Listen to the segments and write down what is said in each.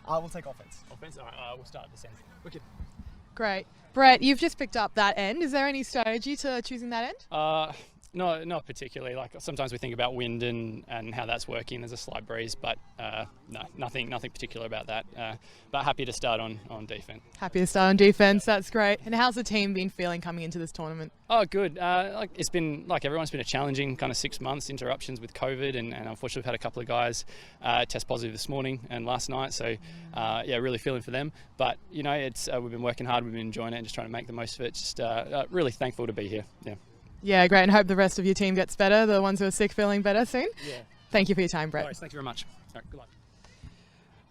We'll take offense. Offense? All right, we'll start at the centre. Wicked. Great. Brett, you've just picked up that end. Is there any strategy to choosing that end? No, not particularly. Like sometimes we think about wind and how that's working. There's a slight breeze, but no, nothing particular about that. But happy to start on defense. Happy to start on defense. That's great. And how's the team been feeling coming into this tournament? Oh, good. It's been like everyone's been a challenging kind of 6 months. Interruptions with COVID, and unfortunately we've had a couple of guys test positive this morning and last night. So really feeling for them. But it's we've been working hard. We've been enjoying it and just trying to make the most of it. Just really thankful to be here. Yeah. Yeah, great, and hope the rest of your team gets better, the ones who are sick feeling better soon. Yeah. Thank you for your time, Brett. All right, thank you very much. All right, good luck.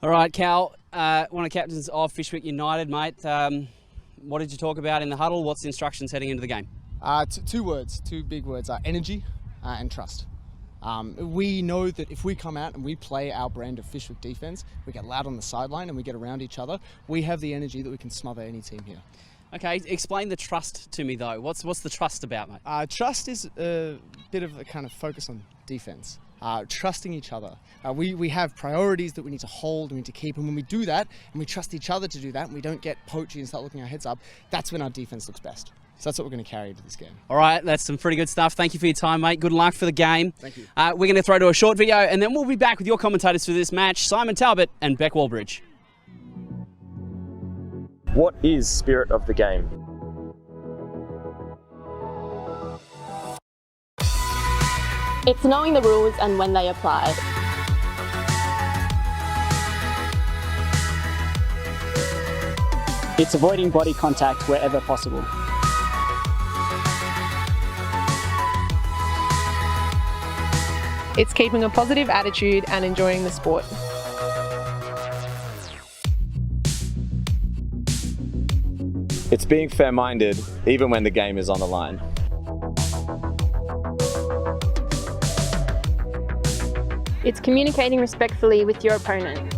All right, Cal, one of the captains of Fyshwick United, mate. What did you talk about in the huddle? What's the instructions heading into the game? Two big words are energy and trust. We know that if we come out and we play our brand of Fyshwick defence, we get loud on the sideline and we get around each other, we have the energy that we can smother any team here. Okay, explain the trust to me though. What's the trust about, mate? Trust is a bit of a kind of focus on defense. Trusting each other. We have priorities that we need to hold and we need to keep, and when we do that and we trust each other to do that and we don't get poachy and start looking our heads up, that's when our defense looks best. So that's what we're going to carry into this game. All right, that's some pretty good stuff. Thank you for your time, mate. Good luck for the game. Thank you. We're going to throw to a short video and then we'll be back with your commentators for this match, Simon Talbot and Beck Walbridge. What is spirit of the game? It's knowing the rules and when they apply. It's avoiding body contact wherever possible. It's keeping a positive attitude and enjoying the sport. It's being fair-minded even when the game is on the line. It's communicating respectfully with your opponent.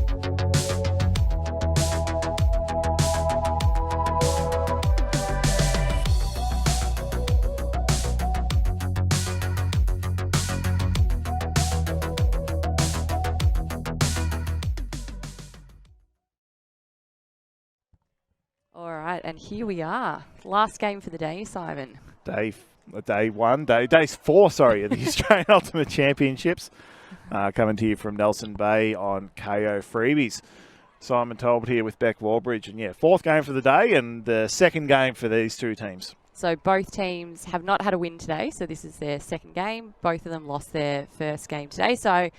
All right, and here we are. Last game for the day, Simon. Day 4, of the Australian Ultimate Championships. Coming to you from Nelson Bay on Kayo Freebies. Simon Talbot here with Beck Walbridge. And fourth game for the day and the second game for these two teams. So both teams have not had a win today, so this is their second game. Both of them lost their first game today, so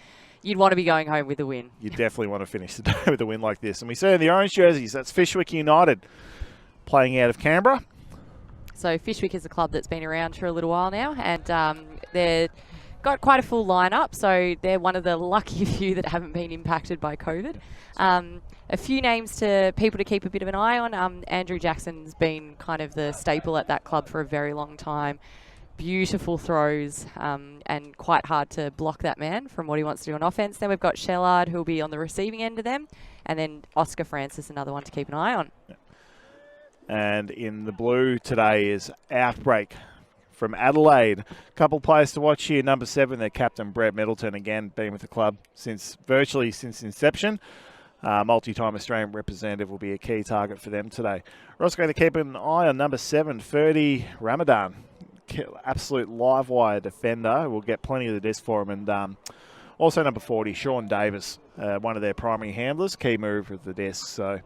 you'd want to be going home with a win. You definitely want to finish the day with a win like this. And we see in the orange jerseys, that's Fyshwick United playing out of Canberra. So Fyshwick is a club that's been around for a little while now, and they're got quite a full lineup, so they're one of the lucky few that haven't been impacted by COVID. A few names to people to keep a bit of an eye on. Andrew Jackson's been kind of the staple at that club for a very long time. Beautiful throws and quite hard to block that man from what he wants to do on offense. Then we've got Shellard, who'll be on the receiving end of them, and then Oscar Francis, another one to keep an eye on. Yeah. And in the blue today is Outbreak from Adelaide. A couple players to watch here. Number 7, their captain, Brett Middleton, again, been with the club virtually since inception. Multi-time Australian representative will be a key target for them today. We're also going to keep an eye on number 7, Ferdy Ramadan. Absolute live wire defender. We'll get plenty of the disc for him. And also number 40, Sean Davis, one of their primary handlers, key move with the disc. So.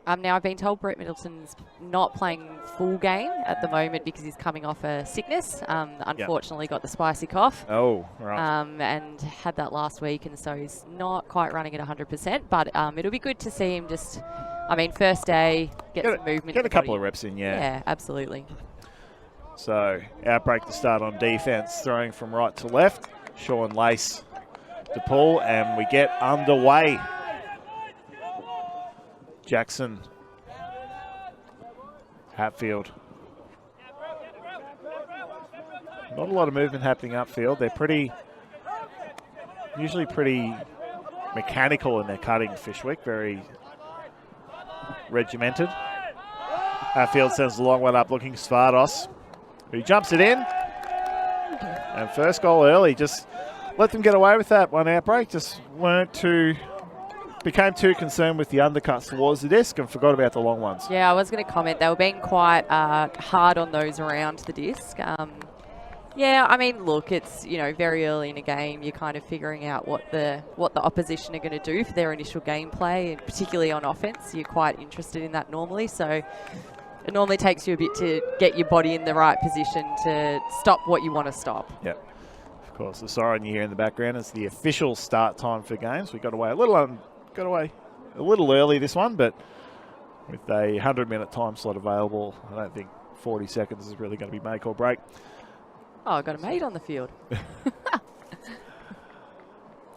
Now, I've been told Brett Middleton's not playing full game at the moment because he's coming off a sickness. Unfortunately, got the spicy cough. Oh, right. And had that last week, and so he's not quite running at 100%. But it'll be good to see him just, first day, get some movement. Get a couple of reps in, yeah. Yeah, absolutely. So, Outbreak to start on defense, throwing from right to left. Sean Lace to pull, and we get underway. Jackson, Hatfield. Not a lot of movement happening upfield. They're usually pretty mechanical in their cutting, Fyshwick, very regimented. Hatfield sends a long one up looking Svardos, who jumps it in. And first goal early, just let them get away with that one. Outbreak just weren't too became too concerned with the undercuts towards the disc and forgot about the long ones. Yeah, I was going to comment. They were being quite hard on those around the disc. Yeah, I mean, look, it's, you know, very early in a game. You're kind of figuring out what the opposition are going to do for their initial gameplay, and particularly on offense. You're quite interested in that normally. So it normally takes you a bit to get your body in the right position to stop what you want to stop. Yep. Of course, the siren you hear in the background is the official start time for games. We got away a little early this one, but with a 100-minute time slot available, I don't think 40 seconds is really going to be make or break. Oh, I got a mate on the field.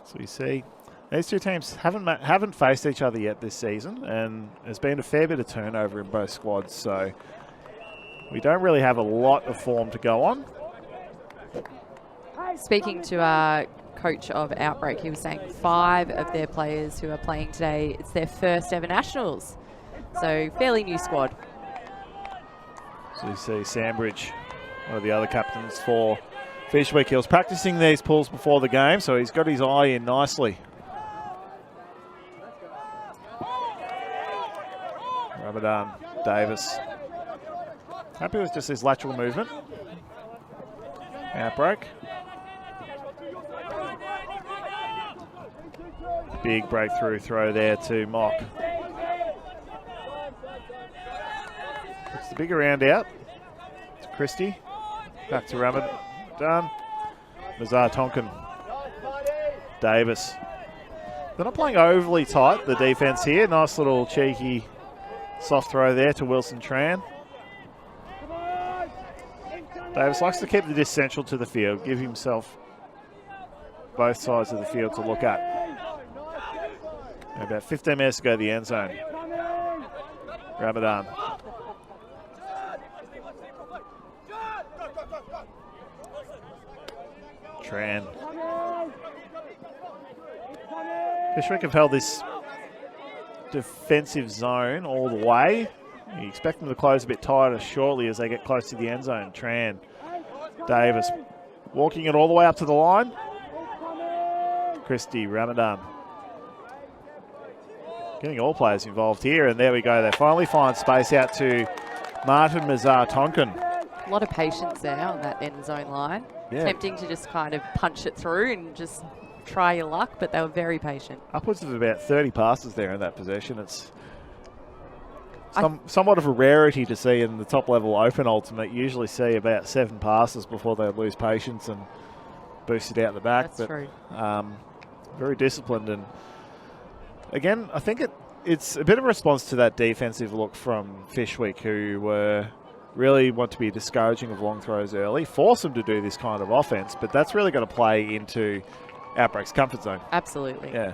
So you see, these two teams haven't faced each other yet this season, and there's been a fair bit of turnover in both squads, so we don't really have a lot of form to go on. Speaking to our coach of Outbreak, he was saying 5 of their players who are playing today, it's their first ever nationals. So fairly new squad. So you see Sandbridge, one of the other captains for Fyshwick. He was practicing these pulls before the game, so he's got his eye in nicely. Ramadan Davis. Happy with just his lateral movement. Outbreak. Big breakthrough throw there to Mock. Puts the big around out to Christie. Back to Ramadan. Mazar Tonkin. Davis. They're not playing overly tight, the defence here. Nice little cheeky soft throw there to Wilson Tran. Davis likes to keep the disc central to the field, give himself both sides of the field to look at. About 15 minutes to go to the end zone. Ramadan. Tran. Fyshwick have held this defensive zone all the way. You expect them to close a bit tighter shortly as they get close to the end zone. Tran. Davis walking it all the way up to the line. Christie, Ramadan. Getting all players involved here, and there we go. They finally find space out to Martin Mazar Tonkin. A lot of patience there on that end zone line. Yeah. Tempting to just kind of punch it through and just try your luck, but they were very patient. Upwards of about 30 passes there in that possession. It's somewhat of a rarity to see in the top level open ultimate. You usually see about 7 passes before they lose patience and boost it out the back. That's true. Very disciplined, and again, I think it's a bit of a response to that defensive look from Fyshwick, who really want to be discouraging of long throws early, force them to do this kind of offense, but that's really going to play into Outbreak's comfort zone. Absolutely. Yeah.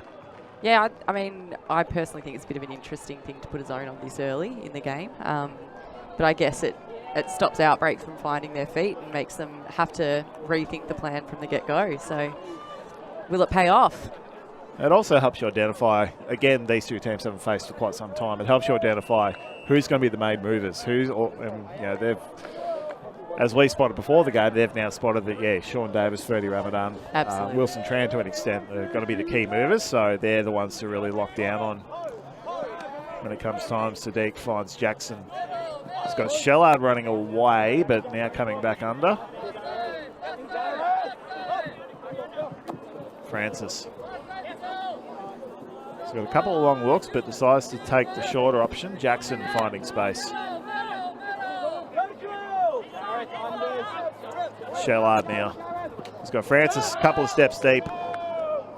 Yeah, I mean, I personally think it's a bit of an interesting thing to put a zone on this early in the game, but I guess it stops Outbreak from finding their feet and makes them have to rethink the plan from the get-go. So will it pay off? It also helps you identify, again, these two teams haven't faced for quite some time. It helps you identify who's going to be the main movers. They've, as we spotted before the game, they've now spotted that, Sean Davis, Ferdy Ramadan, Wilson Tran to an extent are going to be the key movers. So they're the ones to really lock down on. When it comes time, Sadiq finds Jackson. He's got Shellard running away, but now coming back under. Francis. He's got a couple of long looks, but decides to take the shorter option. Jackson finding space. Shellard now. He's got Francis a couple of steps deep.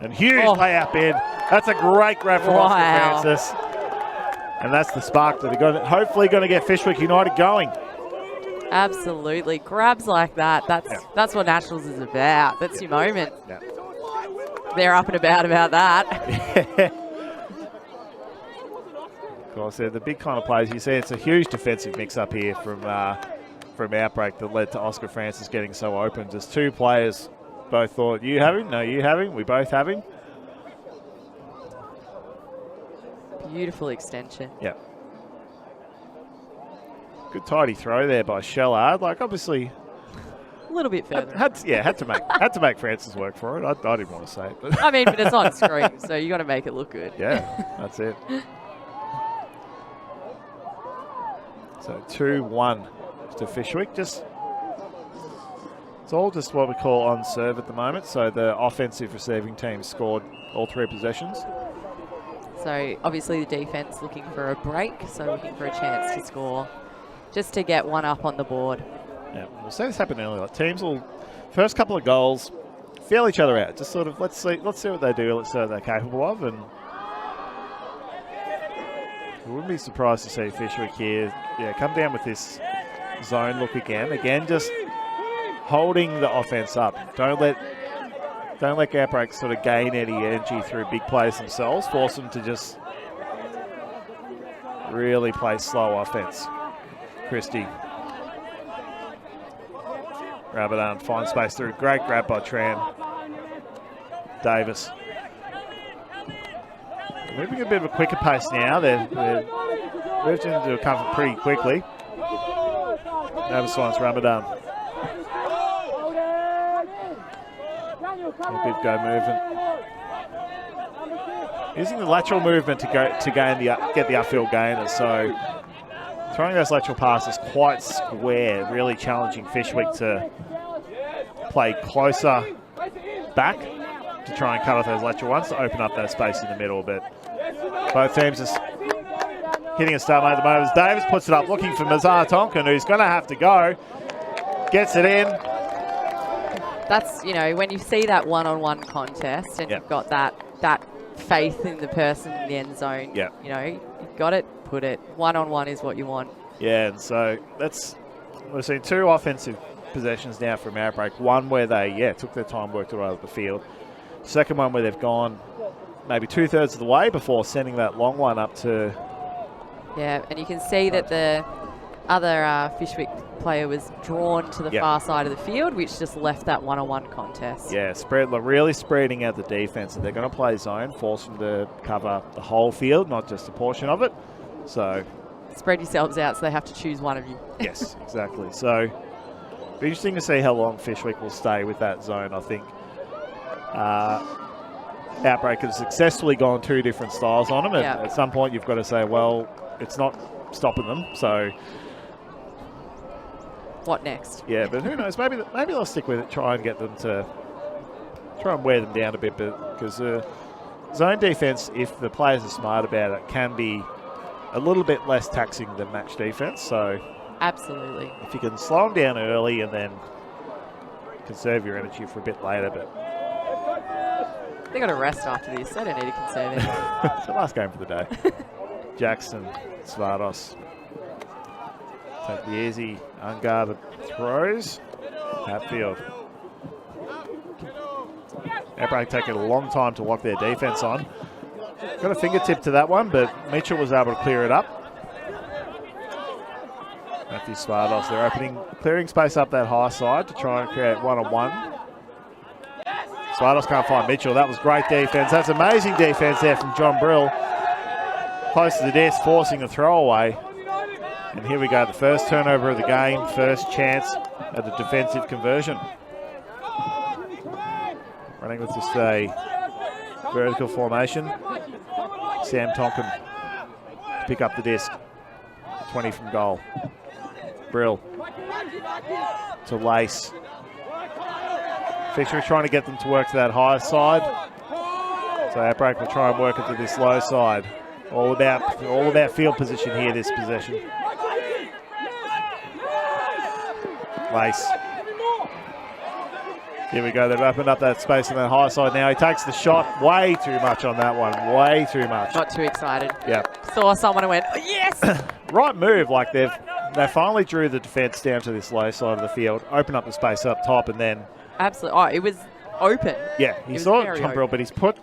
And huge layup in. That's a great grab from Oscar Francis. And that's the spark that they're hopefully going to get Fyshwick United going. Absolutely. Grabs like that. That's what Nationals is about. That's your moment. Yeah. They're up and about that. Of course, they're the big kind of plays. You see it's a huge defensive mix-up here from Outbreak that led to Oscar Francis getting so open. Just 2 players both thought, you have him? No, you have him. We both have him. Beautiful extension. Yeah. Good tidy throw there by Shellard. Like, obviously, a little bit further. Had to make Francis work for it. I didn't want to say it, but I mean, but it's on screen, so you got to make it look good. yeah, that's it. So 2-1 to Fyshwick. It's all just what we call on serve at the moment. So the offensive receiving team scored all 3 possessions. So obviously the defense looking for a break, so looking for a chance to score, just to get one up on the board. Yeah, we'll see this happen early. Like teams will first couple of goals feel each other out. Just sort of let's see what they do. Let's see what they're capable of, and we wouldn't be surprised to see Fyshwick here. Yeah, come down with this zone look again. Again, just holding the offense up. Don't let Outbreak sort of gain any energy through big plays themselves. Force them to just really play slow offense. Christie. Rabadon finds space through. Great grab by Tran. Davis. Moving a bit of a quicker pace now. They've moved into a cover pretty quickly. Davis finds Ramadan. A good go movement. Using the lateral movement to get the upfield gainer. So throwing those lateral passes quite square, really challenging Fyshwick to play closer back to try and cut off those lateral ones to open up that space in the middle a bit. Both teams just hitting a stalemate at the moment. As Davis puts it up, looking for Mazar Tonkin, who's going to have to go. Gets it in. That's, when you see that one-on-one contest and you've got that faith in the person in the end zone, you've got it, put it. One-on-one is what you want. Yeah, and so we've seen 2 offensive possessions now from Outbreak. One where they, took their time, worked it right up the field. Second one where they've gone maybe 2/3 of the way before sending that long one up to... Yeah, and you can see that the other Fyshwick player was drawn to the far side of the field, which just left that one-on-one contest. Yeah, really spreading out the defense. They're going to play zone, force them to cover the whole field, not just a portion of it. So spread yourselves out so they have to choose one of you. Yes, exactly. So it'll be interesting to see how long Fyshwick will stay with that zone. I think Outbreak has successfully gone 2 different styles on them. And at some point you've got to say, well, it's not stopping them. So what next? Yeah, but who knows? Maybe they'll stick with it, try and get them to try and wear them down a bit, because zone defense, if the players are smart about it, can be a little bit less taxing than match defense. So absolutely, if you can slow them down early and then conserve your energy for a bit later, but they got to rest after this. They don't need to conserve it. It's the last game for the day. Jackson, Svardos. Take the easy, unguarded throws. Hatfield. Outbreak taking a long time to lock their defense on. Got a fingertip to that one, but Mitchell was able to clear it up. Matthew Svardos, they're clearing space up that high side to try and create one-on-one. Svardos can't find Mitchell. That was great defense. That's amazing defense there from John Brill. Close to the disc, forcing the throwaway. And here we go, the first turnover of the game, first chance at the defensive conversion. Running with just a vertical formation. Sam Tonkin to pick up the disc. 20 from goal. Brill to Lace. Fisher trying to get them to work to that high side. So Outbreak will try and work it to this low side. All about field position here, this possession. Lace. Here we go, they've opened up that space on that high side now. He takes the shot, way too much on that one, way too much. Not too excited. Yeah. Saw someone and went, oh, yes! Right move, like they finally drew the defence down to this low side of the field, open up the space up top, and then... Absolutely. Oh, it was open. Yeah, he saw it come through, but he's put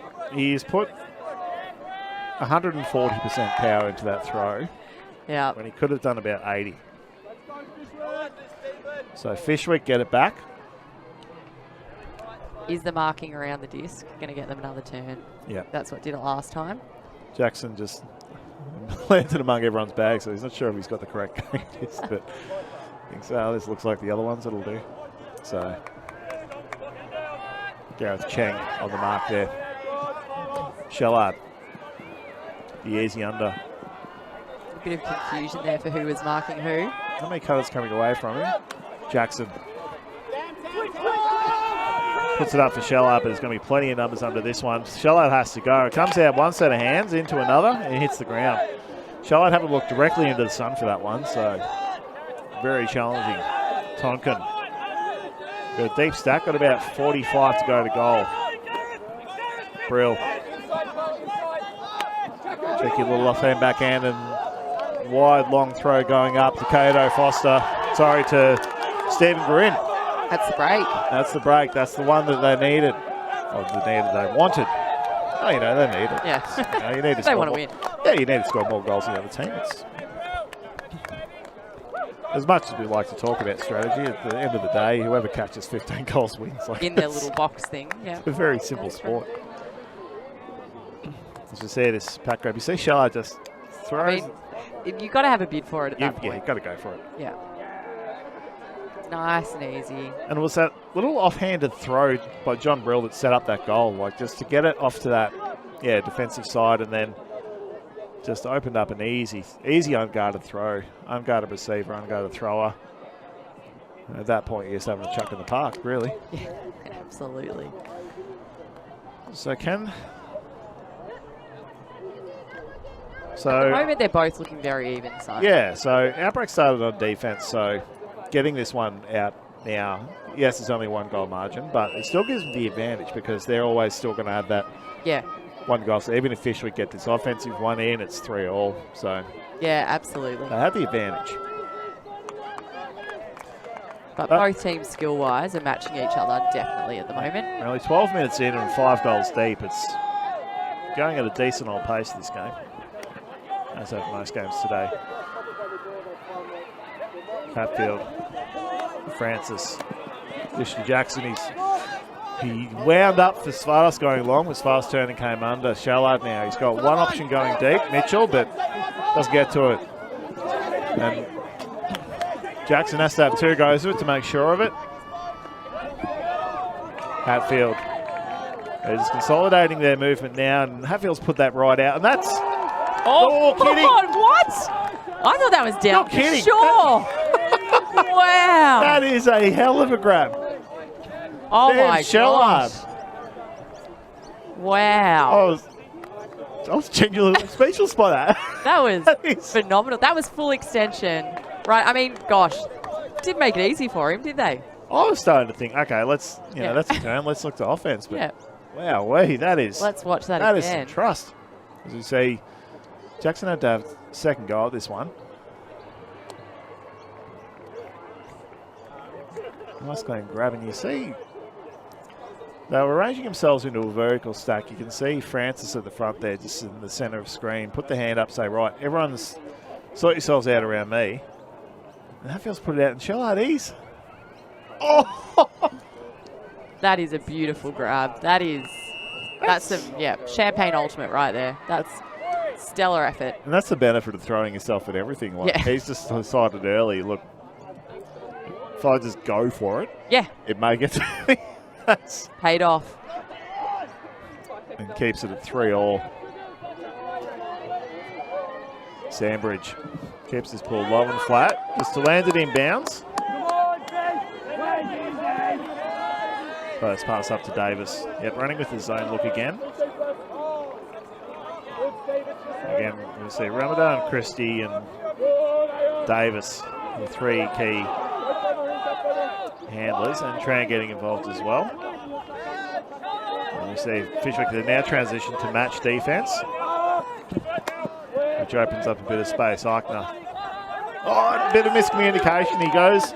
140% power into that throw. Yeah. When he could have done about 80. So Fyshwick get it back. Is the marking around the disc going to get them another turn? Yeah. That's what did it last time. Jackson just landed among everyone's bags, so he's not sure if he's got the correct game disc, but I think so. This looks like the other ones, it'll do. So Gareth Cheng on the mark there. Shellard, the easy under. A bit of confusion there for who was marking who. How many cutters coming away from him? Jackson puts it up for Shellard, but there's going to be plenty of numbers under this one. Shellard has to go. It comes out one set of hands into another and hits the ground. Shellard haven't looked directly into the sun for that one, so very challenging. Tonkin. Got a deep stack, got about 45 to go to goal. Brill. Cheeky little offhand backhand and wide long throw going up to Kayo Foster. Sorry, to Stephen Grin. That's the break. That's the break. That's the one that they needed. Or they wanted. Oh, you know, they need it. Yeah. You need to they want to win. Yeah, you need to score more goals than the other team. As much as we like to talk about strategy, at the end of the day, whoever catches 15 goals wins. Like, in their little box thing, yeah. It's a very simple sport. As you see this pack grab, you see Shellard just throws. I mean, you've got to have a bid for it at that point. Yeah, you've got to go for it. Yeah. Nice and easy. And it was that little offhanded throw by John Brill that set up that goal, like just to get it off to that, defensive side, and then just opened up an easy unguarded throw, unguarded receiver, unguarded thrower. And at that point, you're just having a chuck in the park, really. Yeah, absolutely. So At the moment, they're both looking very even. So. Yeah, so Outbreak started on defense, so getting this one out now, yes, it's only 1 goal margin, but it still gives them the advantage because they're always still going to have that 1 goal. So even if Fyshwick get this offensive one in, it's 3-all. So yeah, absolutely. They have the advantage. But both teams skill-wise are matching each other definitely at the moment. We're only 12 minutes in and 5 goals deep. It's going at a decent old pace this game, as have most games today. Hatfield, Francis, Christian Jackson, he wound up for Svardas going long, but Svardas turned and came under. Shellard now, he's got one option going deep, Mitchell, but doesn't get to it. And Jackson has to have 2 goes with it to make sure of it. Hatfield, they're just consolidating their movement now, and Hatfield's put that right out, and that's... Oh, kidding. God, what? I thought that was down. Not kidding. Sure. Wow. That is a hell of a grab. Oh, Damn, my Shellard. gosh. Wow. I was genuinely speechless by that. That was phenomenal. That was full extension. Right, I mean, gosh, didn't make it easy for him, did they? I was starting to think, okay, let's, that's a turn. Let's look to offense. But wow, that is. Let's watch that again. That is some trust. As you see, Jackson had to have second goal at this one. Nice going grabbing. You see, they were arranging themselves into a vertical stack. You can see Francis at the front there, just in the centre of screen. Put the hand up, say, right, everyone's sort yourselves out around me. And Hatfield's put it out, and Shellard ease. Oh! That is a beautiful grab. That's some, champagne ultimate right there. That's stellar effort. And that's the benefit of throwing yourself at everything. Like he's just decided early, look, if I just go for it, it may get to me. That's paid off. And keeps it at 3-all. Sandbridge keeps his pull low and flat, just to land it in bounds. First pass up to Davis. Yep, running with his zone look again. Again, we're going to see Ramadan, Christie and Davis, the 3 key handlers, and Tran getting involved as well. And you see Fyshwick, they're now transitioned to match defense, which opens up a bit of space. Eichner. Oh, a bit of miscommunication. He goes.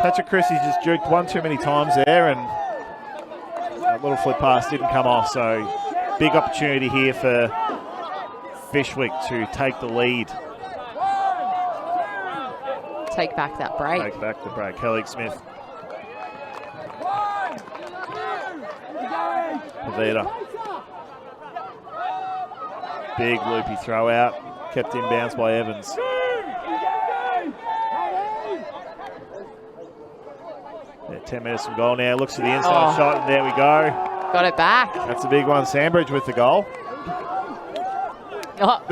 Patrick Christie just juked one too many times there, and that little flip pass didn't come off. So big opportunity here for Fyshwick to take the lead. Take back that break. Take back the break. Helig Smith. Pavita. Big loopy throw out. Kept in bounds by Evans. 10 minutes from goal now. Looks for the inside shot, and there we go. Got it back. That's a big one. Sandbridge with the goal. Run.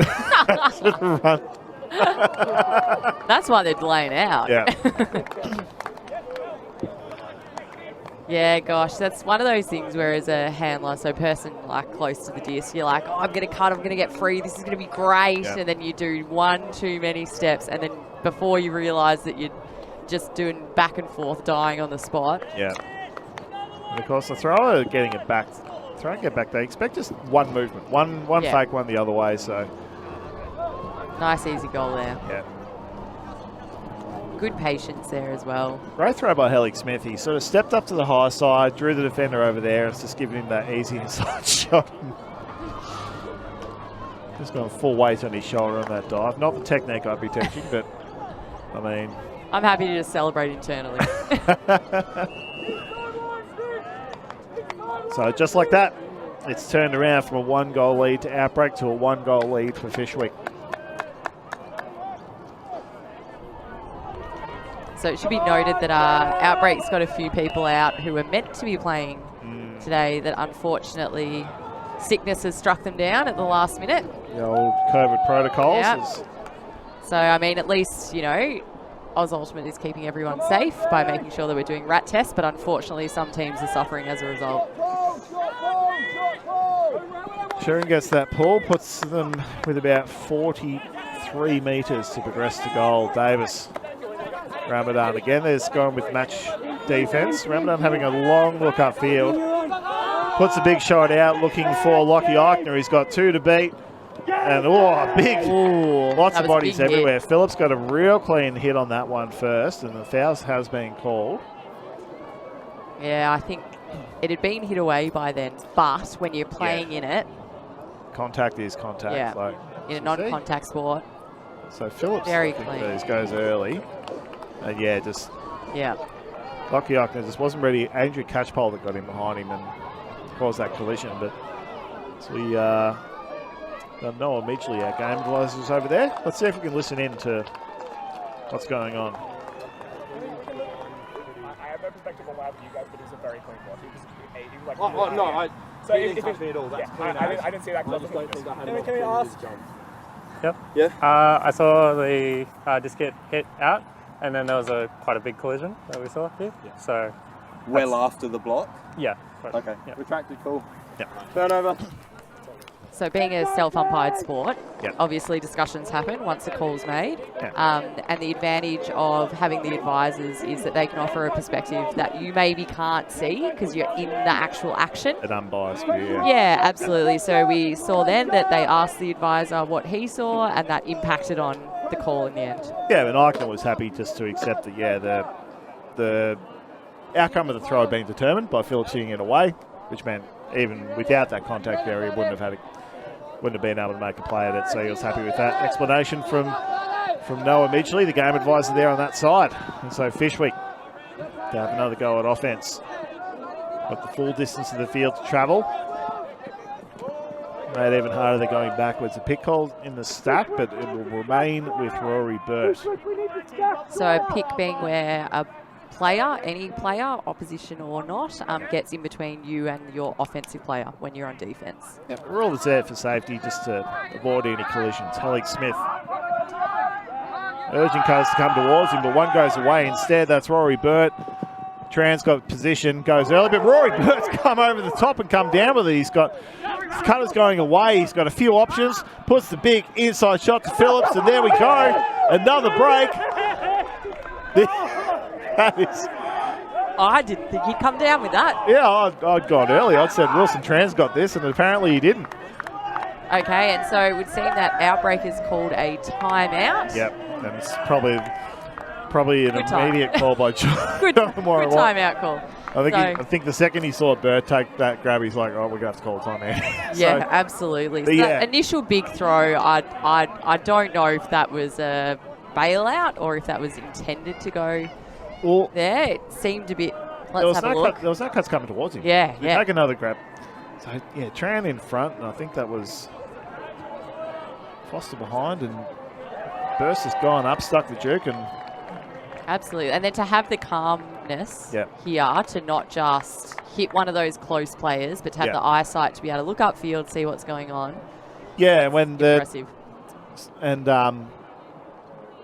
That's why they're delaying out. Yeah. Yeah, gosh, that's one of those things where as a handler, so person like close to the disc, you're like, oh, I'm going to cut, I'm going to get free, this is going to be great. Yeah. And then you do one too many steps, and then before you realise that you're just doing back and forth, dying on the spot. Yeah. And of course, the thrower getting it back, throwing it back, they expect just one movement, one fake, one the other way. So nice, easy goal there. Yeah. Good patience there as well. Great throw by Hellick Smith. He sort of stepped up to the high side, drew the defender over there, and it's just giving him that easy inside shot. Just gone full weight on his shoulder on that dive. Not the technique I'd be teaching, but I mean, I'm happy to just celebrate internally. So just like that, it's turned around from a 1-goal lead to Outbreak to a 1-goal lead for Fyshwick. So it should be noted that Outbreak's got a few people out who were meant to be playing today that unfortunately sickness has struck them down at the last minute. The old COVID protocols. Yeah. So, I mean, at least, you know, Oz Ultimate is keeping everyone safe by making sure that we're doing rat tests, but unfortunately some teams are suffering as a result. Sheeran gets that pull, puts them with about 43 metres to progress to goal. Davis. Ramadan again, they're going with match defence. Ramadan having a long look upfield. Puts a big shot out, looking for Lockie Eichner. He's got 2 to beat. And lots of bodies everywhere. Phillips got a real clean hit on that one first, and the foul has been called. Yeah, I think it had been hit away by then, but when you're playing in it... Contact is contact. Yeah, like, in a non-contact sport. So Phillips very clean. Goes early. And yeah, just... Yeah. Lockie Eichner just wasn't ready. Andrew Catchpole that got in behind him and caused that collision, but so we Noah Midgley, our game advisors over there. Let's see if we can listen in to what's going on. I have no perspective on what happened to you guys, but it was a very clean watch. He was like... no, so he didn't touch me at all. That's clean. I didn't see that. I just don't think that had Can we ask? Yep. Yeah. I saw the disc get hit out, and then there was quite a big collision that we saw here. Yeah. So well after the block? Yeah. Right. Okay. Yep. Retracted, cool. Yeah. Turnover. So being a self-umpired sport, yep. Obviously discussions happen once a call's made. Yep. And the advantage of having the advisors is that they can offer a perspective that you maybe can't see because you're in the actual action. An unbiased view, Yeah, absolutely. So we saw then that they asked the advisor what he saw, and that impacted on the call in the end. Yeah, and Eichner was happy just to accept that, yeah, the outcome of the throw had been determined by Phillips hitting it away, which meant even without that contact barrier, wouldn't have been able to make a play at it. So he was happy with that explanation from Noah Midgley, the game advisor there on that side. And so Fyshwick to have another go at offence. Got the full distance of the field to travel. Made even harder, they're going backwards. A pick call in the stack, but it will remain with Rory Burt. So a pick being where a player, any player, opposition or not, gets in between you and your offensive player when you're on defence. Yeah, we're all there for safety, just to avoid any collisions. Hellick Smith urging Coast to come towards him, but one goes away instead. That's Rory Burt. Tran's got position, goes early, but Rory Burt's come over the top and come down with it. He's got cutters going away. He's got a few options. Puts the big inside shot to Phillips, and there we go. Another break. That is... I didn't think he'd come down with that. Yeah, I'd gone early. I'd said Wilson Tran's got this, and apparently he didn't. Okay, and so it would seem that Outbreak is called a timeout. Yep, and it's probably an immediate call by John. Good timeout call. I think the second he saw Burt take that grab, he's like, oh, we're going to have to call a timeout. Yeah, absolutely. So that initial big throw, I don't know if that was a bailout or if that was intended to go there. It seemed a bit... Let's have a look. There was no cuts coming towards him. Yeah, He'd take another grab. So, yeah, Tran in front, and I think that was Foster behind, and Burst has gone up, stuck the juke, and Absolutely. And then to have the calmness here to not just hit one of those close players, but to have the eyesight to be able to look upfield, see what's going on. Yeah, when impressive.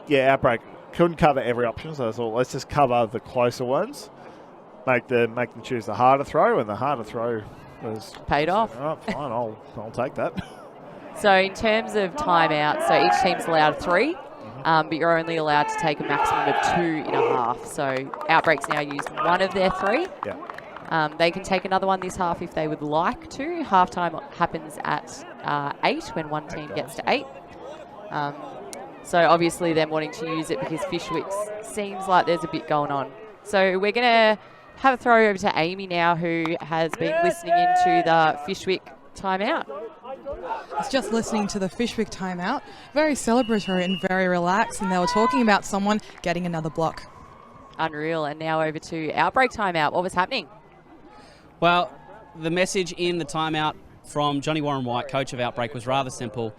Outbreak couldn't cover every option, so I thought let's just cover the closer ones, make them choose the harder throw, and the harder throw was paid off. All right, fine, I'll take that. So in terms of timeouts, so each team's allowed 3, but you're only allowed to take a maximum of 2.5. So Outbreak's now used 1 of their 3. Yeah. They can take another one this half if they would like to. Halftime happens at 8 when one team gets to 8. So obviously them wanting to use it because Fyshwick seems like there's a bit going on. So we're going to have a throw over to Amy now, who has been listening into the Fyshwick timeout. I was just listening to the Fyshwick timeout. Very celebratory and very relaxed, and they were talking about someone getting another block. Unreal. And now over to Outbreak timeout. What was happening? Well, the message in the timeout from Johnny Warren White, coach of Outbreak, was rather simple.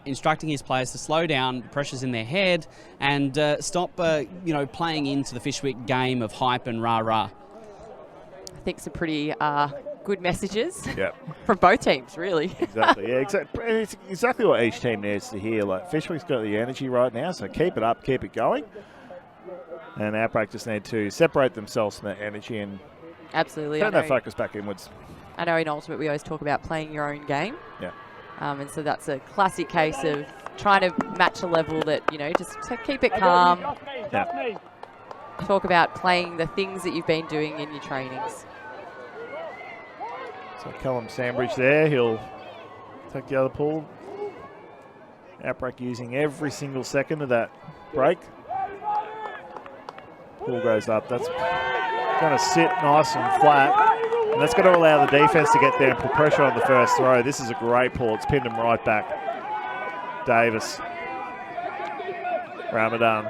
Instructing his players to slow down, pressures in their head, and stop, playing into the Fyshwick game of hype and rah-rah. I think some pretty good messages from both teams, really. Exactly, yeah, exactly. It's exactly what each team needs to hear. Like, Fyshwick's got the energy right now, so keep it up, keep it going. And Outbreak just need to separate themselves from that energy and turn that focus back inwards. I know in Ultimate we always talk about playing your own game. Yeah. And so that's a classic case of trying to match a level that, just to keep it calm. Yeah. Talk about playing the things that you've been doing in your trainings. So Callum Sandbridge there, he'll take the other pull. Outbreak using every single second of that break. Pull goes up. That's going to sit nice and flat. And that's going to allow the defence to get there and put pressure on the first throw. This is a great pull. It's pinned him right back. Davis. Ramadan.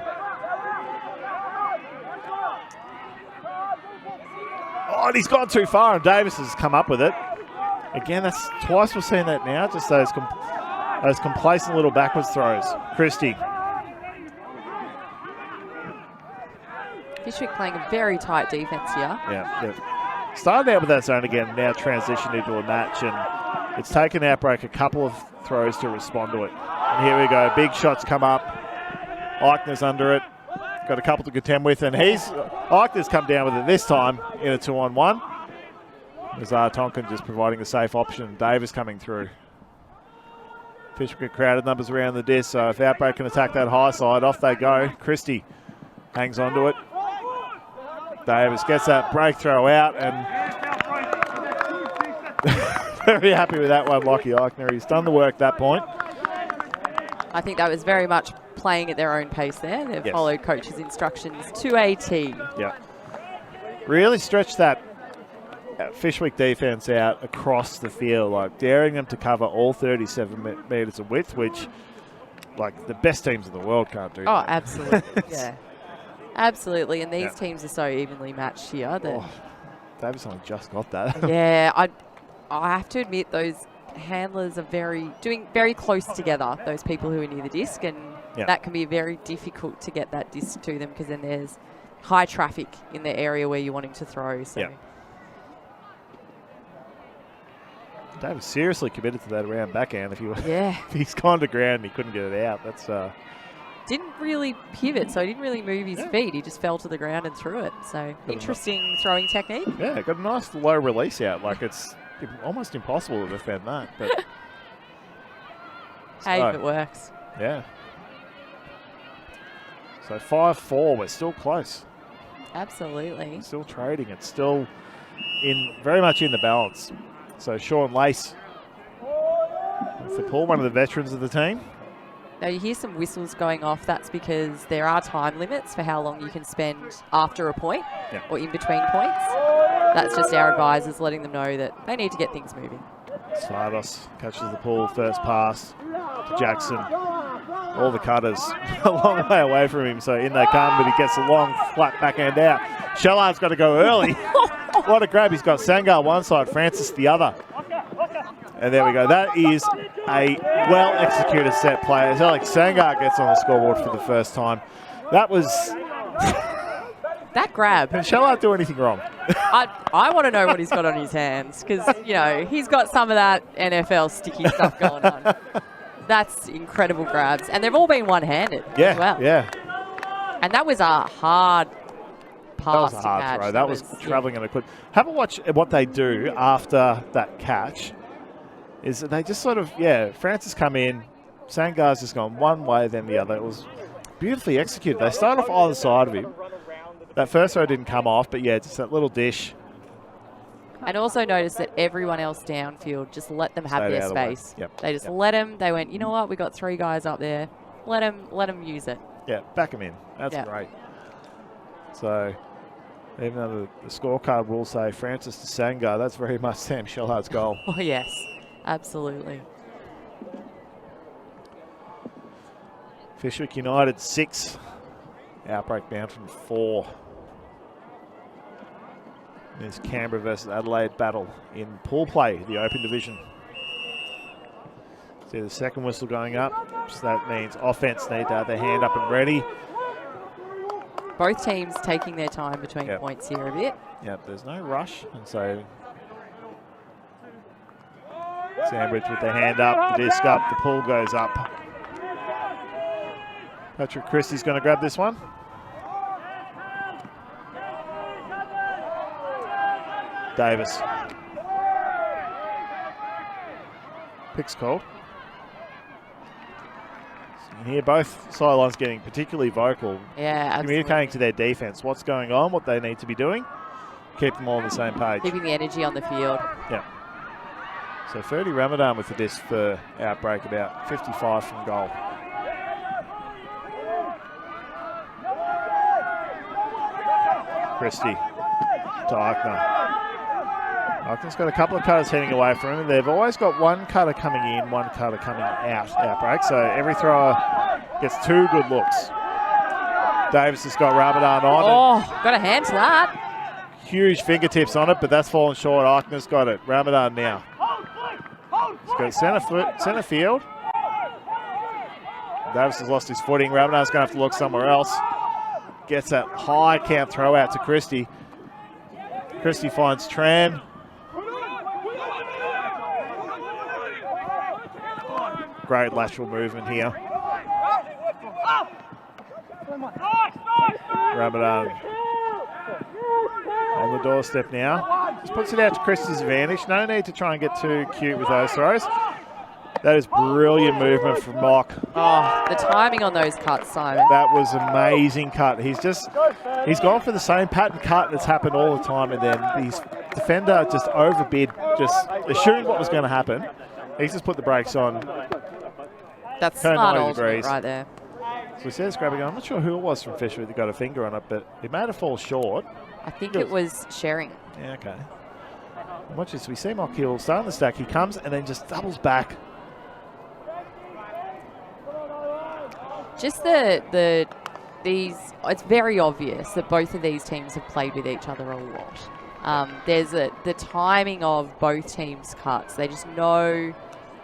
Oh, and he's gone too far, and Davis has come up with it. Again, that's twice we've seen that now. Just those complacent little backwards throws. Christie. Fyshwick playing a very tight defence here. Yeah. Started out with that zone again, now transitioned into a match, and it's taken Outbreak a couple of throws to respond to it. And here we go, big shots come up. Eichner's under it, got a couple to contend with, and Eichner's come down with it this time in a 2-on-1. Nazar Tonkin just providing a safe option. Davis coming through. Fyshwick crowded numbers around the disc, so if Outbreak can attack that high side, off they go. Christie hangs onto it. Davis gets that break throw out, and very happy with that one, Lockie Eichner. He's done the work at that point. I think that was very much playing at their own pace there. They've followed coach's instructions to a T. Yeah. Really stretched that Fyshwick defence out across the field, like daring them to cover all 37 metres of width, which, like, the best teams in the world can't do. Oh, absolutely, yeah. Absolutely, and these teams are so evenly matched here. That Davis only just got that. Yeah, I have to admit those handlers are doing very close together, those people who are near the disc, and that can be very difficult to get that disc to them because then there's high traffic in the area where you're wanting to throw. So. Yeah. Davis seriously committed to that around backhand. If he's gone to ground and he couldn't get it out, that's... Didn't really pivot, so he didn't really move his feet. He just fell to the ground and threw it. So interesting throwing technique. Yeah, got a nice low release out. Like, it's almost impossible to defend that. But hey, if it works. Yeah. So 5-4, we're still close. Absolutely. Still trading. It's still very much in the balance. So Sean Lace, that's the call, one of the veterans of the team. Now you hear some whistles going off. That's because there are time limits for how long you can spend after a point or in between points. That's just our advisors letting them know that they need to get things moving. Sardos catches the ball, first pass to Jackson. All the cutters a long way away from him, so in they come, but he gets a long flat backhand out. Shellard's got to go early. What a grab. He's got Sangar one side, Francis the other. And there we go. That is a well-executed set play as Alex Sangar gets on the scoreboard for the first time. That was That grab. Can Shellart do anything wrong? I want to know what he's got on his hands because, you know, he's got some of that NFL sticky stuff going on. That's incredible grabs. And they've all been one-handed as well. Yeah. And that was a hard pass. That was a hard catch. throw. That was travelling in a clip. Have a watch at what they do after that catch. Is that they just sort of, Francis come in, Sangar's just gone one way, then the other. It was beautifully executed. They started off either side of him. That first throw didn't come off, but just that little dish. And also notice that everyone else downfield just let them have their space. They just let them. They went, you know what? We got 3 guys up there. Let them use it. Yeah, back them in. That's great. So, even though the scorecard will say Francis to Sangar, that's very much Sam Shellard's goal. Oh yes, absolutely. Fyshwick United 6. Outbreak Mountain 4. There's Canberra versus Adelaide battle in pool play, the Open Division. See the second whistle going up, so that means offense need to have their hand up and ready. Both teams taking their time between points here a bit. Yep, there's no rush, and so Sandbridge with their hand up, the disc up, the pull goes up. Patrick Christie's going to grab this one. Davis. Picks called. So you can hear both sidelines getting particularly vocal. Yeah, absolutely. Communicating to their defense what's going on, what they need to be doing. Keep them all on the same page. Keeping the energy on the field. Yeah. So 30 Ramadan with the disc for Outbreak, about 55 from goal. Christie to Eichner. Eichner's got a couple of cutters heading away from him. They've always got one cutter coming in, one cutter coming out, Outbreak. So every thrower gets 2 good looks. Davis has got Ramadan on. Oh, got a hand to that. Huge fingertips on it, but that's fallen short. Eichner's got it. Ramadan now. He's got centre field. Davis has lost his footing. Ramadan's going to have to look somewhere else. Gets that high count throw out to Christie. Christie finds Tran. Great lateral movement here. Ramadan on the doorstep now. Just puts it out to Christie's advantage. No need to try and get too cute with those throws. That is brilliant movement from Mock. Oh, the timing on those cuts, Simon. That was amazing cut. He's gone for the same pattern cut that's happened all the time, and then his defender just overbid, just assuming what was going to happen. He's just put the brakes on. That's smart ultimate right there. So he says grabbing. I'm not sure who it was from Fyshwick that got a finger on it, but it made it fall short. I think it was Shering. Yeah, okay. Watch this. We see Mock Hill starting the stack. He comes and then just doubles back. Just it's very obvious that both of these teams have played with each other a lot. There's the timing of both teams' cuts. They just know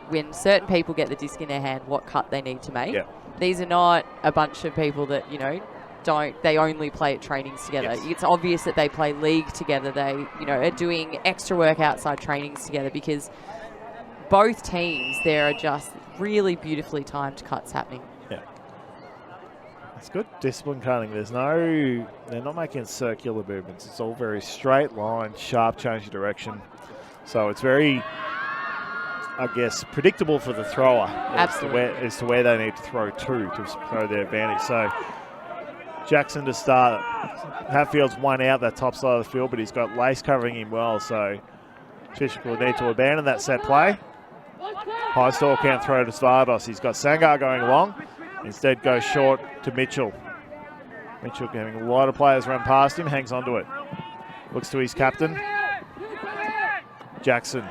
when certain people get the disc in their hand what cut they need to make. Yeah. These are not a bunch of people that, they only play at trainings together. Yes. It's obvious that they play league together. They, are doing extra work outside trainings together because both teams, there are just really beautifully timed cuts happening. Yeah. It's good discipline cutting. They're not making circular movements. It's all very straight line, sharp change of direction. So it's very, I guess, predictable for the thrower as to where they need to throw to throw their advantage. So Jackson to start. Hatfield's one out that top side of the field, but he's got Lace covering him well. So Fyshwick will need to abandon that set play. High stall count throw to Svardos. He's got Sangar going along. Instead goes short to Mitchell. Mitchell having a lot of players run past him, hangs onto it. Looks to his captain. Jackson.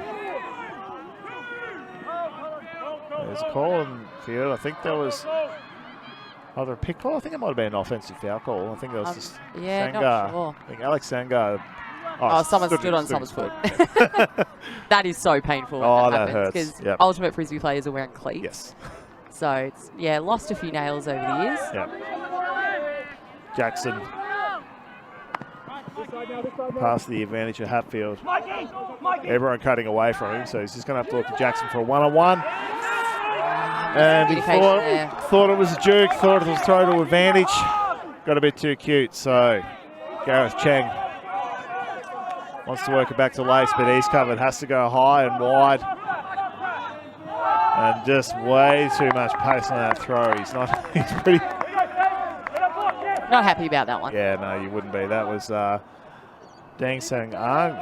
There's a call on the field. I think that was either a pick call. I think it might have been an offensive foul call. I think that was just Sangar. Not sure. I think Alex Sangar. Someone stood on someone's foot. That is so painful when that that happens. hurts. Because ultimate Frisbee players are wearing cleats. Yes. So, it's, lost a few nails over the years. Yep. Jackson past the advantage of Hatfield. Everyone cutting away from him, so he's just going to have to look to Jackson for a one-on-one. And he thought it was a juke, thought it was throw to advantage. Got a bit too cute, so Gareth Cheng wants to work it back to Lace, but he's covered, has to go high and wide. And just way too much pace on that throw. He's pretty... Not happy about that one. Yeah, no, you wouldn't be. That was Dang Sang Ang.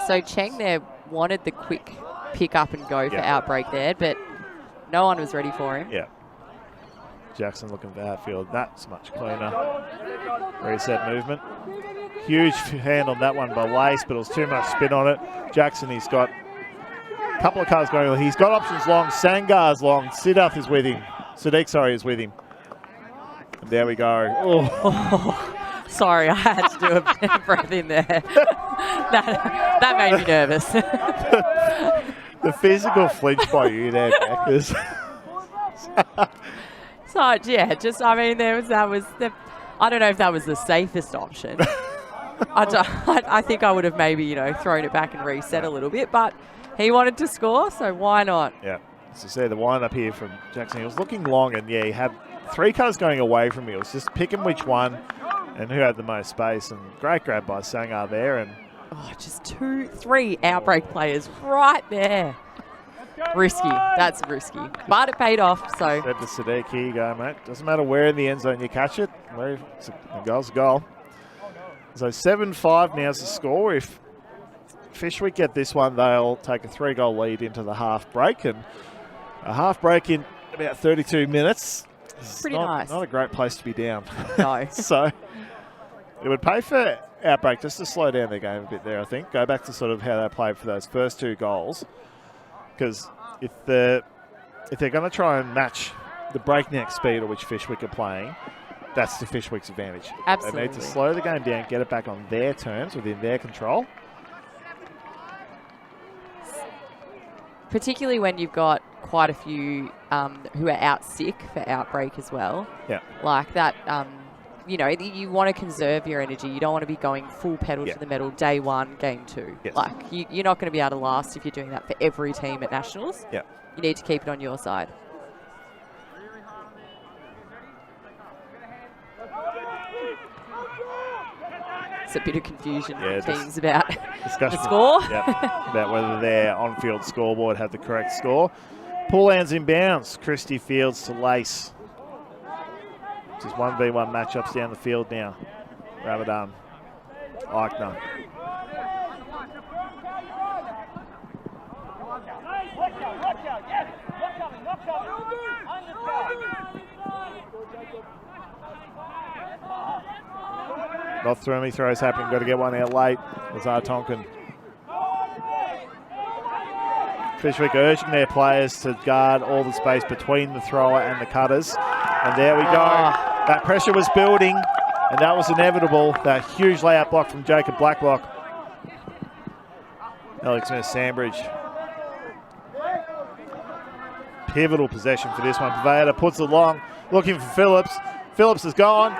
So Cheng there wanted the quick pick up and go for Outbreak there, but no one was ready for him. Yeah. Jackson looking for Hatfield. That's much cleaner. Reset movement. Huge hand on that one by Lace, but it was too much spin on it. Jackson, he's got a couple of cars going. He's got options long. Sangar's long. Siddharth is with him. Sadiq, sorry, is with him. And there we go. Oh. Sorry, I had to do a bit of breath in there. that made me nervous. The physical flinch by you there, Beck, is... So, yeah, just, I mean, I don't know if that was the safest option. I think I would have maybe, thrown it back and reset a little bit, but he wanted to score, so why not? Yeah, as I say, the wind up here from Jackson, he was looking long, and yeah, he had 3 cars going away from me. It was just picking which one and who had the most space, and great grab by Sangar there. And just 2-3 Outbreak players right there. Risky, that's risky, but it paid off. So said to Sadiq, here you go, mate. Doesn't matter where in the end zone you catch it. A goal's a goal. So 7-5 now is the score. If Fyshwick get this one, they'll take a 3-goal lead into the half break, and a half break in about 32 minutes. Pretty nice. Not a great place to be down. No. So it would pay for Outbreak just to slow down their game a bit there, I think. Go back to sort of how they played for those first 2 goals. Because if they're going to try and match the breakneck speed at which Fyshwick are playing, that's to Fyshwick's advantage. Absolutely. They need to slow the game down, get it back on their terms, within their control. Particularly when you've got quite a few who are out sick for Outbreak as well. Yeah. Like that, you want to conserve your energy. You don't want to be going full pedal to the metal day 1, game 2. Yes. Like, you're not going to be able to last if you're doing that for every team at Nationals. Yeah. You need to keep it on your side. It's a bit of confusion in teams about the score. About whether their on-field scoreboard had the correct score. Pull hands inbounds. Christie Fields to Lace. Just 1v1 matchups down the field now. Ramadan. Eichner. Not too many throws happening. Got to get one out late. Lazar Tonkin. Fyshwick urging their players to guard all the space between the thrower and the cutters. And there we go. That pressure was building, and that was inevitable. That huge layout block from Jacob Blacklock. Alex Smith-Sandbridge. Pivotal possession for this one. Pavetta puts it long, looking for Phillips. Phillips is gone,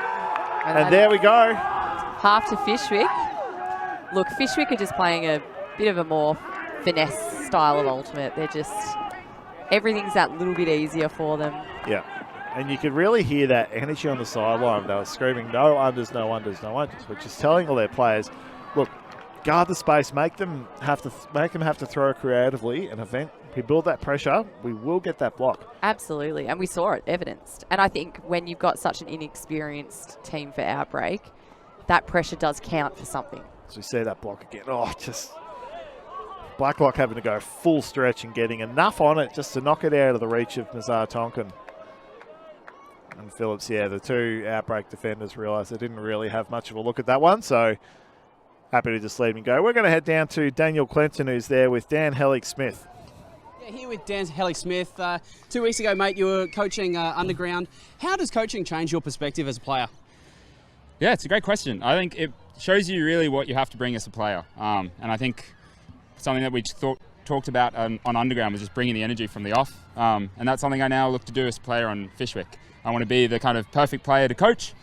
and there we go. Half to Fyshwick. Look, Fyshwick are just playing a bit of a more finesse style of ultimate. They're just, everything's that little bit easier for them. Yeah. And you could really hear that energy on the sideline. They were screaming, no unders, no unders, no unders, which is telling all their players, look, guard the space, make them have to throw creatively, and if we build that pressure, we will get that block. Absolutely, and we saw it evidenced. And I think when you've got such an inexperienced team for Outbreak, that pressure does count for something. So we see that block again. Oh, just Blacklock having to go full stretch and getting enough on it just to knock it out of the reach of Nazar Tonkin. And Phillips, yeah, the 2 Outbreak defenders realised they didn't really have much of a look at that one, so happy to just leave him go. We're going to head down to Daniel Clinton, who's there with Dan Hellick-Smith. Yeah, here with Dan Hellick-Smith. 2 weeks ago, mate, you were coaching underground. How does coaching change your perspective as a player? Yeah, it's a great question. I think it shows you really what you have to bring as a player. And I think something that we talked about on underground was just bringing the energy from the off. And that's something I now look to do as a player on Fyshwick. I want to be the kind of perfect player to coach,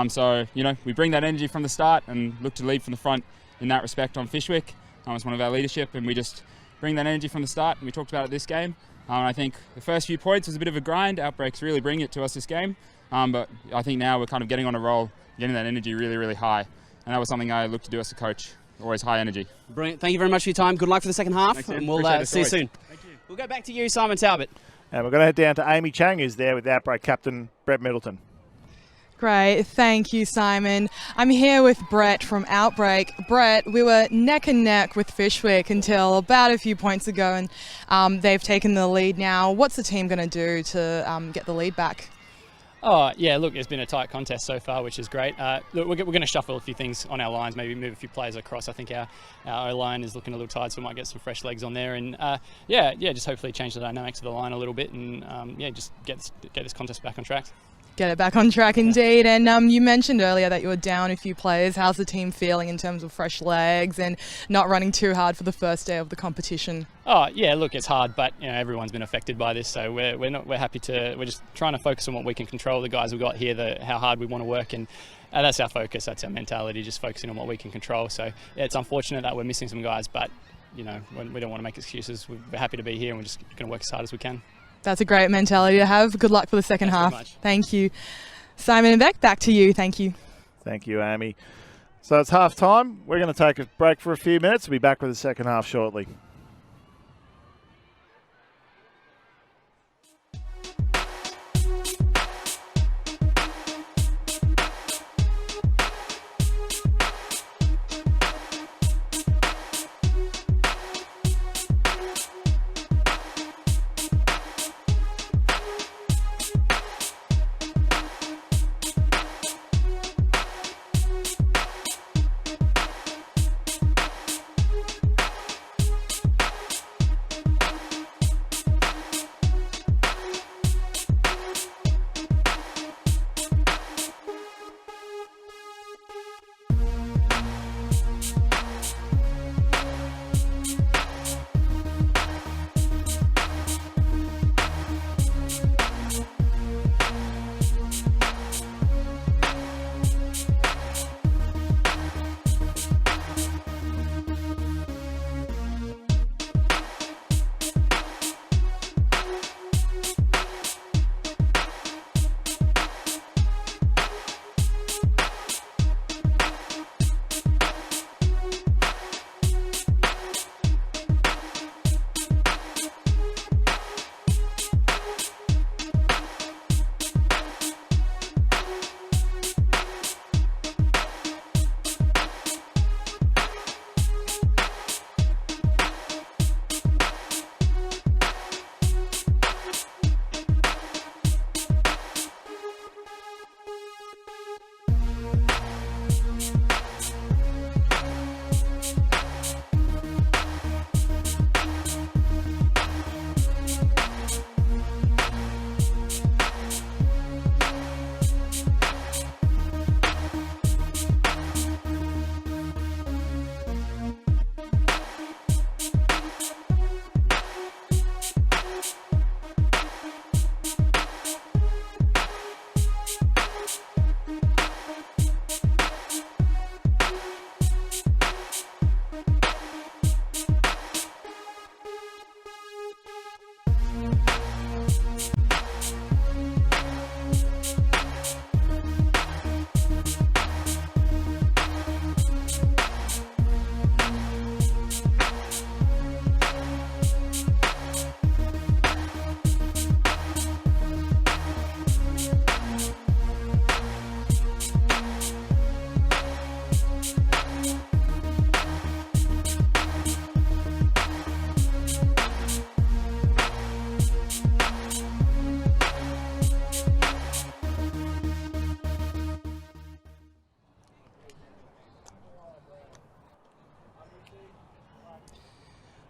So, you know, we bring that energy from the start and look to lead from the front in that respect on Fyshwick. It's one of our leadership, and we just bring that energy from the start, and we talked about it this game. I think the first few points was a bit of a grind. Outbreaks really bring it to us this game. But I think now we're kind of getting on a roll, getting that energy really, really high. And that was something I look to do as a coach, always high energy. Brilliant. Thank you very much for your time. Good luck for the second half. Thanks, and we'll see you soon. Thank you. We'll go back to you, Simon Talbot. And we're going to head down to Amy Chang, who's there with Outbreak captain Brett Middleton. Great, thank you, Simon. I'm here with Brett from Outbreak. Brett, we were neck and neck with Fyshwick until about a few points ago, and they've taken the lead now. What's the team going to do to get the lead back? Oh, yeah, look, it's been a tight contest so far, which is great. Look, we're going to shuffle a few things on our lines, maybe move a few players across. I think our O-line is looking a little tired, so we might get some fresh legs on there. And, yeah, just hopefully change the dynamics of the line a little bit and, yeah, just get this contest back on track. Get it back on track indeed. And you mentioned earlier that you were down a few players. How's the team feeling in terms of fresh legs and not running too hard for the first day of the competition? Oh yeah, look, it's hard, but you know everyone's been affected by this, so we're happy to. We're just trying to focus on what we can control. The guys we've got here, how hard we want to work, and that's our focus. That's our mentality, just focusing on what we can control. So yeah, it's unfortunate that we're missing some guys, but you know we don't want to make excuses. We're happy to be here, and we're just going to work as hard as we can. That's a great mentality to have. Good luck for the second half. Thank you. Simon and Beck, back to you. Thank you. Thank you, Amy. So it's half time. We're going to take a break for a few minutes. We'll be back with the second half shortly.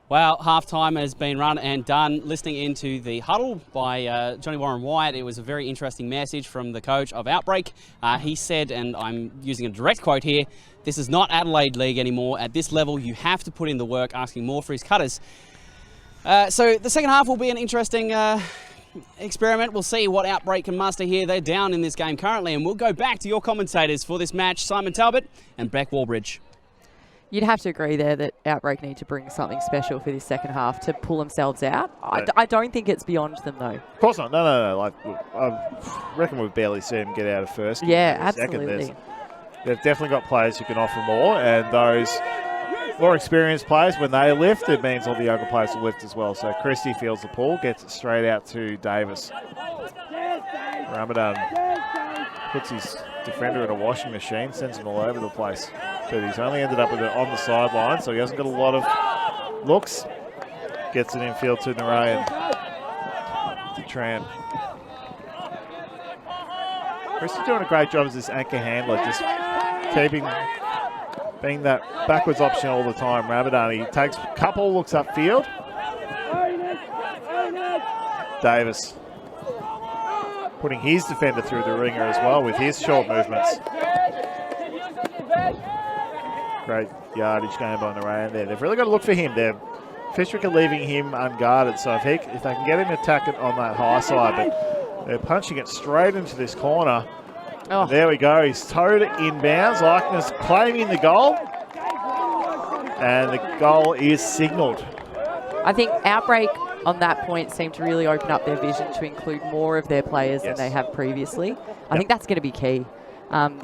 Well, half-time has been run and done. Listening into the huddle by Johnny Warren White, it was a very interesting message from the coach of Outbreak. He said, and I'm using a direct quote here, this is not Adelaide League anymore. At this level, you have to put in the work, asking more for his cutters. So the second half will be an interesting experiment. We'll see what Outbreak can muster here. They're down in this game currently, and we'll go back to your commentators for this match, Simon Talbot and Beck Warbridge. You'd have to agree there that Outbreak need to bring something special for this second half to pull themselves out. I don't think it's beyond them, though. Of course not. No. Like, I reckon we've barely seen them get out of first. Yeah, absolutely. They've definitely got players who can offer more, and those more experienced players, when they lift, it means all the younger players will lift as well. So Christie feels the pull, gets it straight out to Davis. Ramadan puts his defender in a washing machine, sends him all over the place. But he's only ended up with it on the sideline, so he hasn't got a lot of looks. Gets it infield to Narayan. To Tran. Christie's doing a great job as this anchor handler, just being that backwards option all the time. Ramadan, he takes a couple looks upfield. Davis putting his defender through the ringer as well with his short movements. Great yardage game by Narayan there. They've really got to look for him. Fyshwick are leaving him unguarded, so if they can get him to attack it on that high side, but they're punching it straight into this corner. Oh. There we go. He's towed it inbounds. Likeness claiming the goal, and the goal is signalled. I think Outbreak on that point seemed to really open up their vision to include more of their players than they have previously. I think that's going to be key.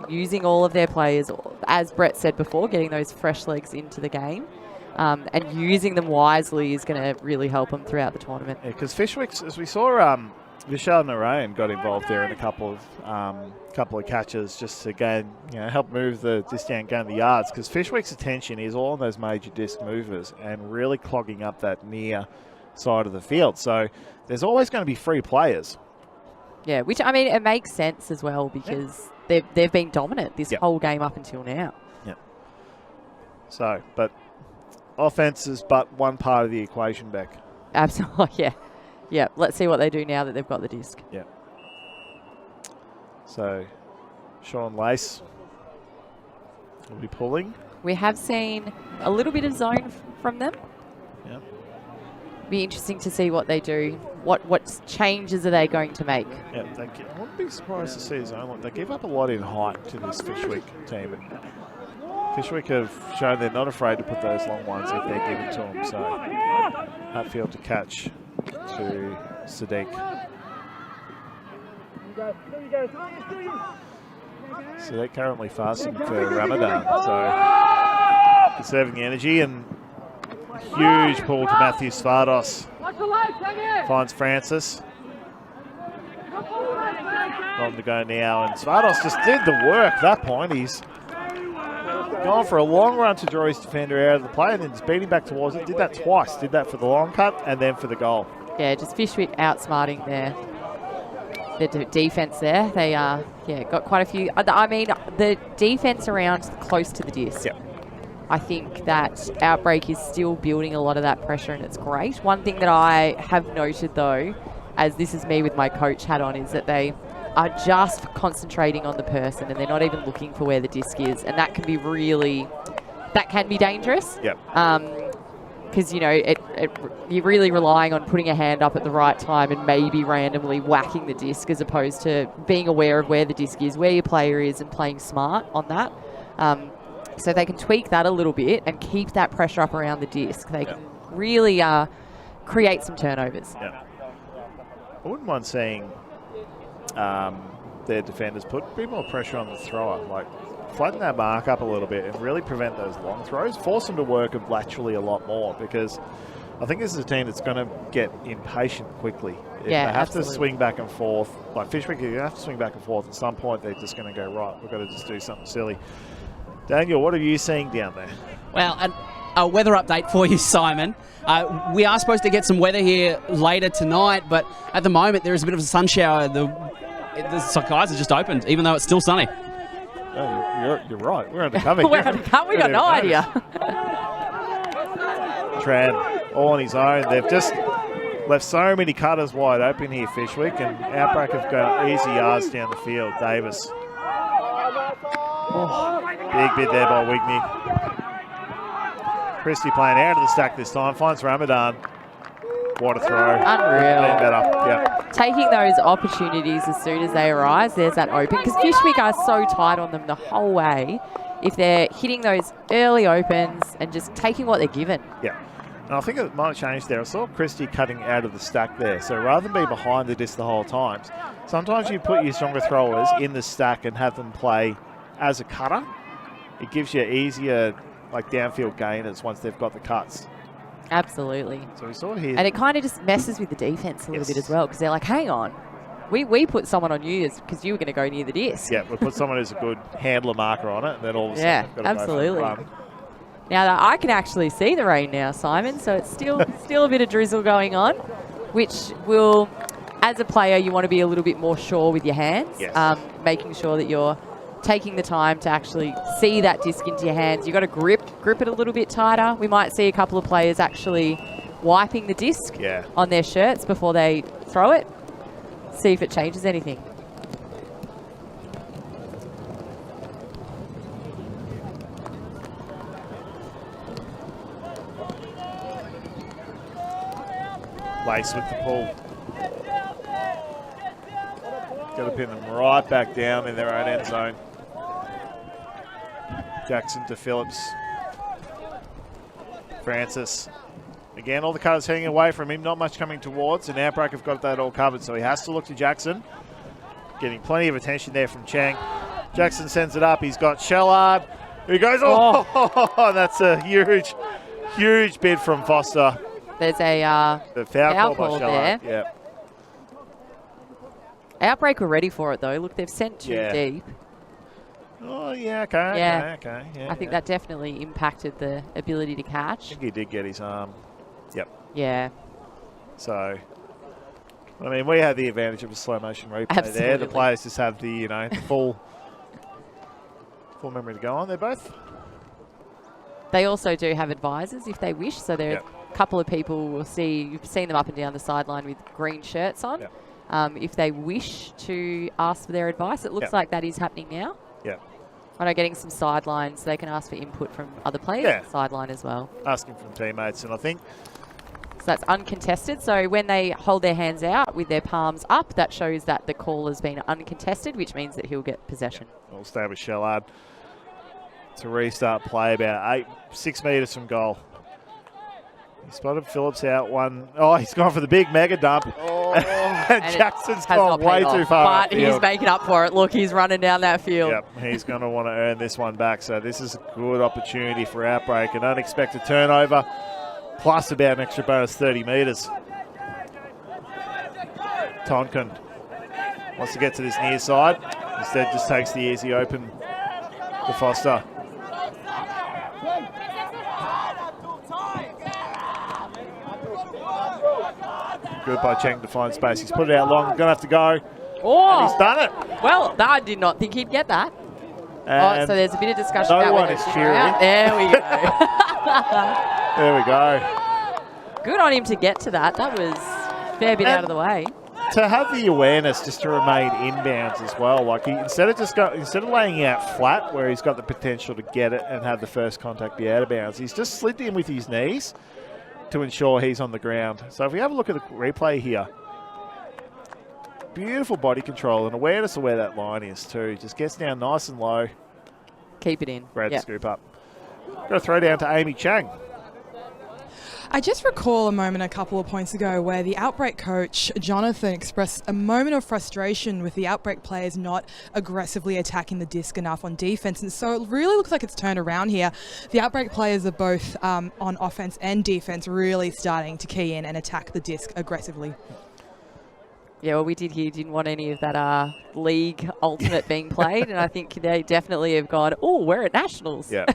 Using all of their players, as Brett said before, getting those fresh legs into the game and using them wisely is going to really help them throughout the tournament. Yeah, because Fyshwick, as we saw, Vishal Narayan got involved there in a couple of catches just to again, help move the distant gain the yards, because Fyshwick's attention is all on those major disc movers and really clogging up that near side of the field. So there's always going to be free players. Yeah, which, I mean, it makes sense as well because they've been dominant this whole game up until now. Yeah. So, but offense is but one part of the equation, Beck. Absolutely, yeah. Yeah, let's see what they do now that they've got the disc. Yeah. So, Sean Lace will be pulling. We have seen a little bit of zone from them. Yeah. Be interesting to see what they do. What changes are they going to make? Yeah, I wouldn't be surprised to see zone. Look, they give up a lot in height to this Fyshwick team. And Fyshwick have shown they're not afraid to put those long ones if they're given to them. So, Hatfield to catch to Sadiq. Sadiq currently fasting for Ramadan, so conserving the energy, and huge pull to Matthew Svardos. Finds Francis. On to go now, and Svardos just did the work at that point. He's gone for a long run to draw his defender out of the play and then just beating back towards it. Did that twice. Did that for the long cut and then for the goal. Yeah, just Fyshwick outsmarting the defense there. They got quite a few. I mean, the defense around close to the disc. Yeah. I think that Outbreak is still building a lot of that pressure, and it's great. One thing that I have noted, though, as this is me with my coach hat on, is that they are just concentrating on the person and they're not even looking for where the disc is, and that can be dangerous. Yep. Because, you're really relying on putting a hand up at the right time and maybe randomly whacking the disc, as opposed to being aware of where the disc is, where your player is, and playing smart on that. So they can tweak that a little bit and keep that pressure up around the disc. They can really create some turnovers. Yeah. I wouldn't mind seeing their defenders put a bit more pressure on the thrower, like flatten that mark up a little bit and really prevent those long throws, force them to work laterally a lot more, because I think this is a team that's going to get impatient quickly. If they have to swing back and forth, like Fyshwick, you have to swing back and forth. At some point, they're just going to go, right, we've got to just do something silly. Daniel, what are you seeing down there? Well, a weather update for you, Simon. We are supposed to get some weather here later tonight, but at the moment there is a bit of a sun shower. The skies are just opened, even though it's still sunny. Oh, you're right. We're undercover. We got no idea. Tran all on his own. They've just left so many cutters wide open here, Fyshwick, and Outbreak have got easy yards down the field. Davis. Big bid there by Wigney. Christie playing out of the stack this time. Finds Ramadan. What a throw. Unreal. Been better. Yep. Taking those opportunities as soon as they arise, there's that open. Because Fyshwick are so tight on them the whole way. If they're hitting those early opens and just taking what they're given. Yeah. And I think it might have changed there. I saw Christie cutting out of the stack there. So rather than be behind the disc the whole time, sometimes you put your stronger throwers in the stack and have them play as a cutter. It gives you easier like downfield gainers once they've got the cuts. Absolutely. So we saw here. And it kind of just messes with the defense a little bit as well, because they're like, hang on. We put someone on you because you were going to go near the disc. Yeah, we put someone who's a good handler marker on it, and then all of a sudden yeah, they've got to absolutely. go for a run. Now I can actually see the rain now, Simon, so it's still a bit of drizzle going on, which will, as a player, you want to be a little bit more sure with your hands, yes. Making sure that you're taking the time to actually see that disc into your hands. You've got to grip it a little bit tighter. We might see a couple of players actually wiping the disc on their shirts before they throw it. See if it changes anything. Lace with the pull. Got to pin them right back down in their own end zone. Jackson to Phillips. Francis. Again, all the cutters heading away from him, not much coming towards, and Outbreak have got that all covered, so he has to look to Jackson. Getting plenty of attention there from Chang. Jackson sends it up. He's got Shellard. He goes, that's a huge bid from Foster. There's a the foul call by there. Shellard. Yeah. Outbreak were ready for it, though. Look, they've sent too deep. Oh, yeah, okay. Yeah, I think that definitely impacted the ability to catch. I think he did get his arm. Yep. Yeah. So, I mean, we had the advantage of a slow motion replay Absolutely. there. The players just have the, full memory to go on. They're both. They also do have advisors if they wish. So there are a couple of people will see, you've seen them up and down the sideline with green shirts on. If they wish to ask for their advice, it looks like that is happening now. Yeah. I know getting some sidelines, they can ask for input from other players on the sideline as well. Asking from teammates, and I think. So that's uncontested. So when they hold their hands out with their palms up, that shows that the call has been uncontested, which means that he'll get possession. We'll stay with Shellard to restart play about 6 metres from goal. He spotted Phillips out one. Oh, he's gone for the big mega dump. And Jackson's gone way too far. But he's making up for it. Look, he's running down that field. Yep, he's going to want to earn this one back. So this is a good opportunity for Outbreak. An unexpected turnover, plus about an extra bonus 30 metres. Tonkin wants to get to this near side. Instead just takes the easy open to Foster. Good by Cheng to find space. He's put it out long. Going to have to go. Oh, and he's done it. Well, I did not think he'd get that. And so there's a bit of discussion no about one whether is it should cheering. go out. There we go. There we go. Good on him to get to that. That was a fair bit out of the way. To have the awareness just to remain inbounds as well. Like instead of laying out flat where he's got the potential to get it and have the first contact be out of bounds, he's just slid in with his knees to ensure he's on the ground. So if we have a look at the replay here, beautiful body control and awareness of where that line is too. Just gets down nice and low. Keep it in. Brad scoop up. Got to throw down to Amy Chang. I just recall a moment a couple of points ago where the Outbreak coach, Jonathan, expressed a moment of frustration with the Outbreak players not aggressively attacking the disc enough on defense. And so it really looks like it's turned around here. The Outbreak players are both on offense and defense really starting to key in and attack the disc aggressively. Yeah, well, we did hear didn't want any of that league ultimate being played. And I think they definitely have gone, oh, we're at Nationals. Yeah.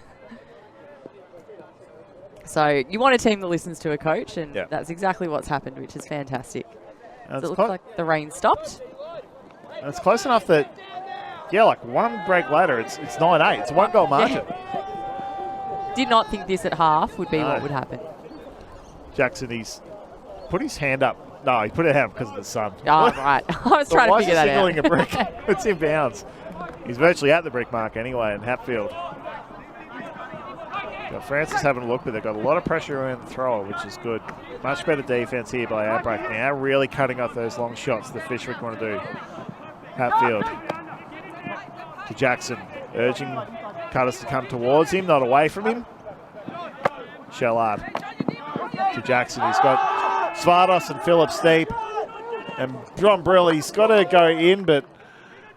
So you want a team that listens to a coach, and that's exactly what's happened, which is fantastic. So it looks like the rain stopped. And it's close enough that, like one break later, it's 9-8. It's a 1 goal margin. Did not think this at half would be what would happen. Jackson, he's put his hand up. No, he put it out because of the sun. Oh, right. I was trying to figure that out. Why is he signaling a brick? It's in bounds. He's virtually at the brick mark anyway in Hatfield. But Francis having a look, but they've got a lot of pressure around the thrower, which is good. Much better defense here by Outbreak now, really cutting off those long shots that Fyshwick want to do. Hatfield to Jackson, urging Cutters to come towards him, not away from him. Shellard to Jackson. He's got Svardos and Phillips deep. And John Brill, he's got to go in, but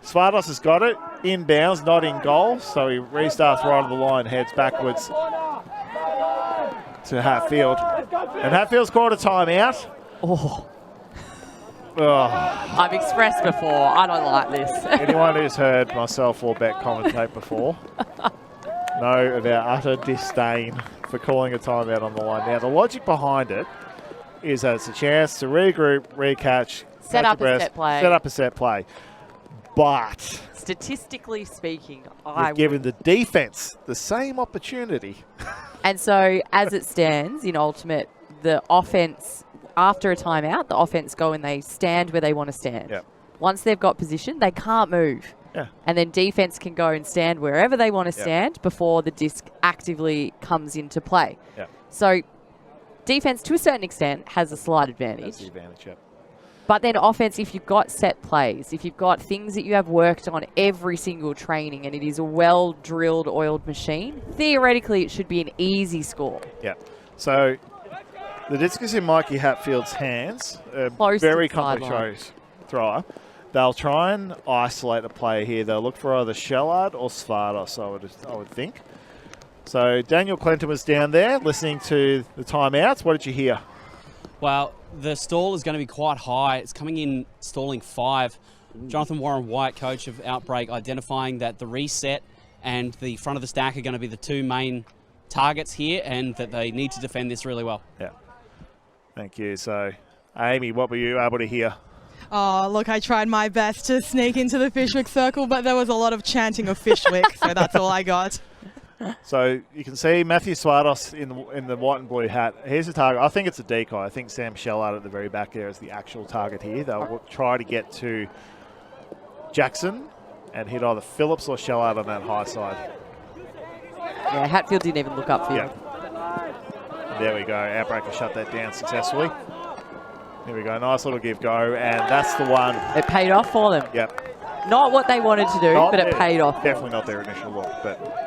Svardos has got it. Inbounds, not in goal. So he restarts right on the line, heads backwards to Hatfield. And Hatfield's called a timeout. Oh. Oh. I've expressed before, I don't like this. Anyone who's heard myself or Beck commentate before know of our utter disdain for calling a timeout on the line. Now, the logic behind it is that it's a chance to regroup, recatch, set up a set play. Set up a set play. But statistically speaking, we've given the defense the same opportunity. And so, as it stands in Ultimate, the offense, after a timeout, the offense go and they stand where they want to stand. Yep. Once they've got position, they can't move. Yeah. And then defense can go and stand wherever they want to stand before the disc actively comes into play. Yeah. So defense, to a certain extent, has a slight advantage. That's the advantage, yep. But then offense, if you've got set plays, if you've got things that you have worked on every single training and it is a well-drilled, oiled machine, theoretically it should be an easy score. Yeah. So the disc is in Mikey Hatfield's hands. Close Very to the complex thrower. They'll try and isolate a player here. They'll look for either Shellard or Svardos, I would think. So Daniel Clinton was down there listening to the timeouts. What did you hear? Well, the stall is going to be quite high. It's coming in stalling 5. Jonathan Warren White, coach of Outbreak, identifying that the reset and the front of the stack are going to be the two main targets here and that they need to defend this really well. Yeah. Thank you. So, Amy, what were you able to hear? Oh, look, I tried my best to sneak into the Fyshwick circle, but there was a lot of chanting of Fyshwick, so that's all I got. So you can see Matthew Svardos in the white and blue hat. Here's the target. I think it's a decoy. I think Sam Shellard at the very back there is the actual target here. They'll try to get to Jackson and hit either Phillips or Shellard on that high side. Yeah, Hatfield didn't even look up for him. There we go. Outbreak will shut that down successfully. Here we go. Nice little give go, and that's the one. It paid off for them. Yep. Not what they wanted to do, but it paid off. Definitely not their initial look, but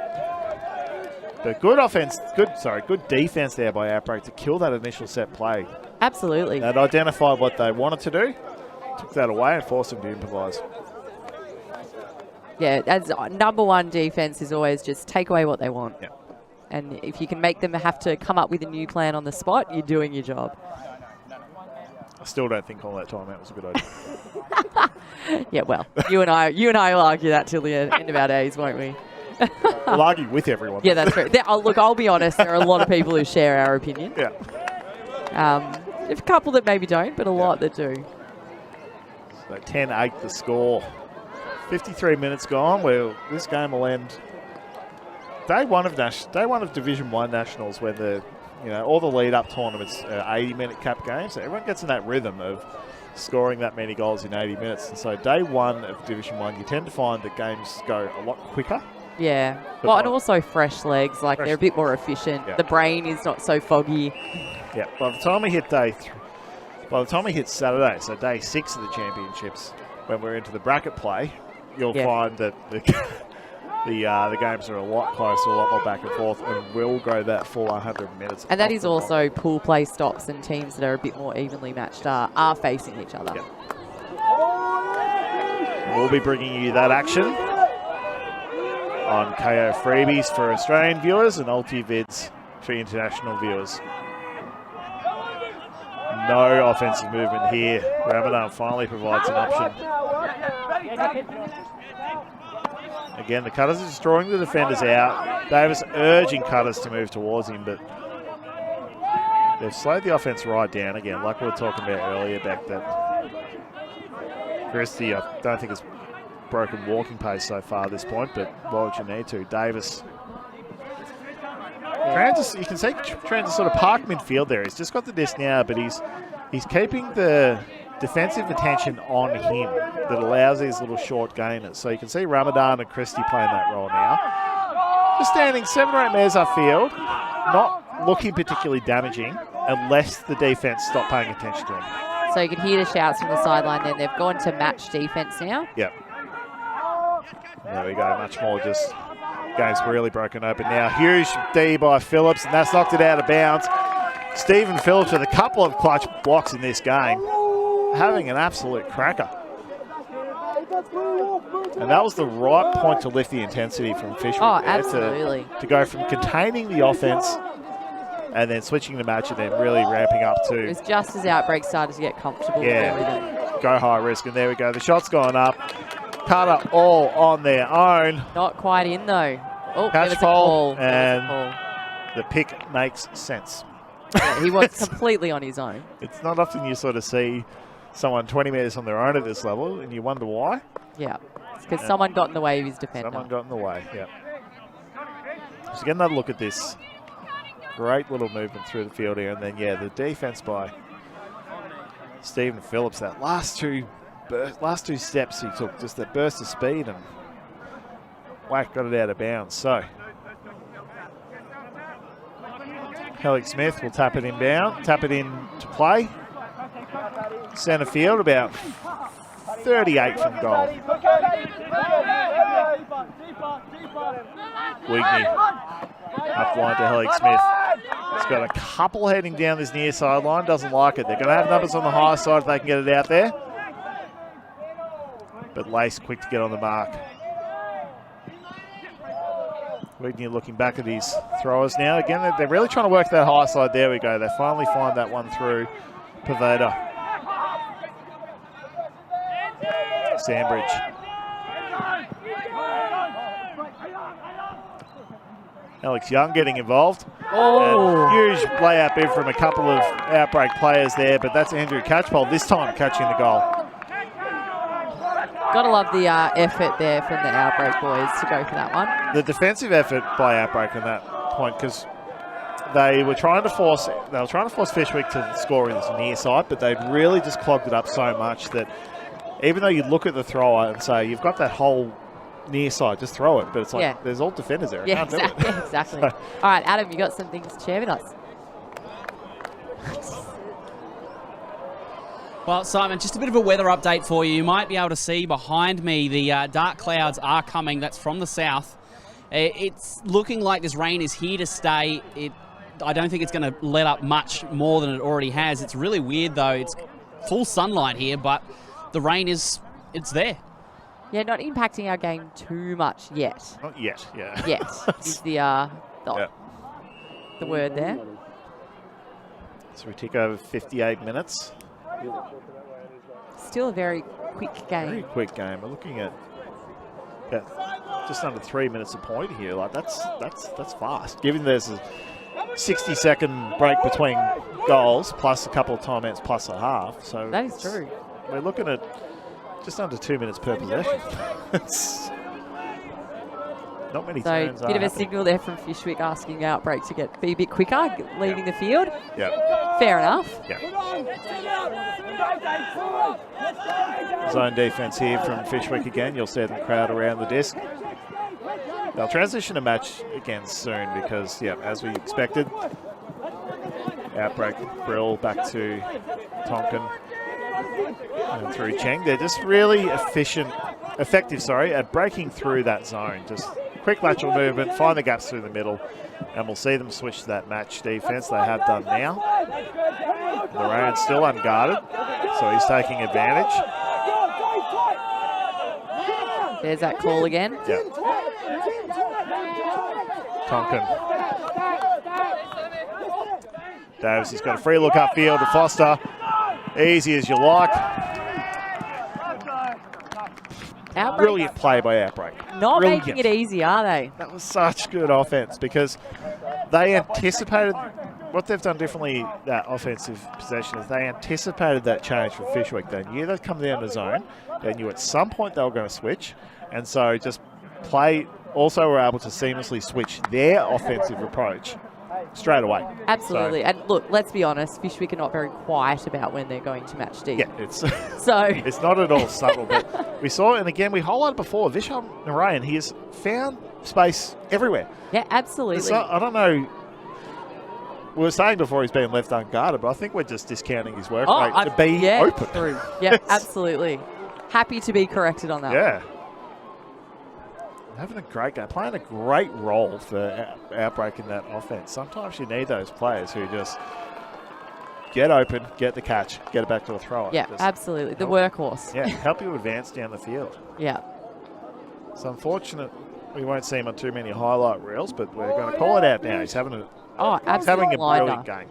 good offense, good defense there by Outbreak to kill that initial set play. Absolutely. They'd identified what they wanted to do, took that away and forced them to improvise. Yeah, as number one defense is always just take away what they want. Yeah. And if you can make them have to come up with a new plan on the spot, you're doing your job. I still don't think calling that timeout was a good idea. Yeah, well, you and I will argue that till the end of our days, won't we? We'll argue with everyone. Yeah, that's true. Look, I'll be honest, there are a lot of people who share our opinion. Yeah. There's a couple that maybe don't, but a lot that do. So 10-8 the score. 53 minutes gone. Well, this game will end day one of Division 1 Nationals, where all the lead-up tournaments are 80-minute cap games. So everyone gets in that rhythm of scoring that many goals in 80 minutes. And so day one of Division 1, you tend to find that games go a lot quicker. Yeah. Well, and also fresh legs, they're a bit more efficient. Yeah. The brain is not so foggy. Yeah. By the time we hit Saturday, so day 6 of the championships, when we're into the bracket play, you'll find that the games are a lot closer, a lot more back and forth, and will go that full 100 minutes. And that is also pool play stops, and teams that are a bit more evenly matched are facing each other. Yep. We'll be bringing you that action on Kayo freebies for Australian viewers and Ultivids for international viewers. No offensive movement here. Ramadan finally provides an option. Again, the Cutters is drawing the defenders out. Davis urging Cutters to move towards him, but they've slowed the offense right down again, like we were talking about earlier, back that Christie, I don't think has broken walking pace so far at this point, but why would you need to? Davis. Trans, you can see Trans sort of parked midfield there. He's just got the disc now, but he's keeping the defensive attention on him that allows these little short gainers. So you can see Ramadan and Christie playing that role now. Just standing 7 or 8 metres upfield, not looking particularly damaging unless the defence stop paying attention to him. So you can hear the shouts from the sideline then. They've gone to match defence now. Yep. There we go, much more just game's really broken open now. Huge D by Phillips, and that's knocked it out of bounds. Stephen Phillips with a couple of clutch blocks in this game, having an absolute cracker. And that was the right point to lift the intensity from Fyshwick. Oh, absolutely. To go from containing the offense and then switching the match and then really ramping up to... It was just as Outbreak started to get comfortable with everything. Go high risk, and there we go. The shot's gone up. Carter all on their own. Not quite in though. Oh, catch there was pole, a call. and the pick makes sense. Yeah, he was completely on his own. It's not often you sort of see someone 20 metres on their own at this level, and you wonder why. Yeah, it's because someone got in the way of his defender. Someone got in the way, yeah. So get another look at this. Great little movement through the field here, and then, yeah, the defence by Stephen Phillips, that last two steps he took, just that burst of speed, and whack, got it out of bounds. So Hellick Smith will tap it inbound, tap it in to play. Centre field, about 38 from goal. Wigney up line to Hellick Smith. He's got a couple heading down this near sideline, doesn't like it. They're going to have numbers on the high side if they can get it out there. But Lace quick to get on the mark. Wigney looking back at his throwers now. Again, they're really trying to work that high side. There we go. They finally find that one through Pavetta. Sandbridge. Alex Young getting involved. Oh. Huge layup in from a couple of Outbreak players there, but that's Andrew Catchpole this time catching the goal. Gotta love the effort there from the Outbreak boys to go for that one. The defensive effort by Outbreak on that point, because they were trying to force Fyshwick to score in this near side, but they'd really just clogged it up so much that even though you look at the thrower and say you've got that whole near side, just throw it, but it's like there's all defenders there. Yeah, can't do it. exactly. All right, Adam, you got some things to share with us. Well, Simon, just a bit of a weather update for you. You might be able to see behind me the dark clouds are coming. That's from the south. It's looking like this rain is here to stay. I don't think it's going to let up much more than it already has. It's really weird, though. It's full sunlight here, but the rain it's there. Yeah, not impacting our game too much yet. Not yet, yeah. Yet is the word there. So we tick over 58 minutes. Still a very quick game. Very quick game. We're looking at just under 3 minutes a point here. Like that's fast. Given there's a 60-second break between goals, plus a couple of timeouts, plus a half. So that is true. We're looking at just under 2 minutes per possession. Not many turns. So, bit of a signal there from Fyshwick asking Outbreak to be a bit quicker, leaving the field. Yeah. Fair enough. Yeah. Zone defense here from Fyshwick again. You'll see them crowd around the disc. They'll transition a match again soon because, yeah, as we expected, Outbreak Brill back to Tonkin and through Cheng. They're just really effective at breaking through that zone. Just quick lateral movement, find the gaps through the middle, and we'll see them switch to that match defense. They have done now. Moran's still unguarded, so he's taking advantage. There's that call again. Yeah. Tonkin. Davis has got a free look upfield to Foster. Easy as you like. Outbreak. Brilliant play by Outbreak. Not making it easy, are they? That was such good offense because they anticipated what they've done differently. That offensive possession is they anticipated that change from Fyshwick. They knew they'd come down the zone. They knew at some point they were going to switch, and so just play. Also, were able to seamlessly switch their offensive approach straight away. Absolutely. So, And look, let's be honest, Fyshwick are not very quiet about when they're going to match deep. yeah, it's So it's not at all subtle. But we saw, and again, we highlighted before, Vishal Narayan, he has found space everywhere. Yeah, absolutely. So, I don't know. We were saying before he's been left unguarded, but I think we're just discounting his work rate to be open. True. Yeah, absolutely. Happy to be corrected on that. Yeah. Having a great game, playing a great role for Outbreak in that offense. Sometimes you need those players who just get open, get the catch, get it back to a thrower. Yeah, Just absolutely. The help- workhorse. Yeah, help you advance down the field. Yeah. It's unfortunate we won't see him on too many highlight reels, but we're going to call it out now. He's having a absolute brilliant blinder. game.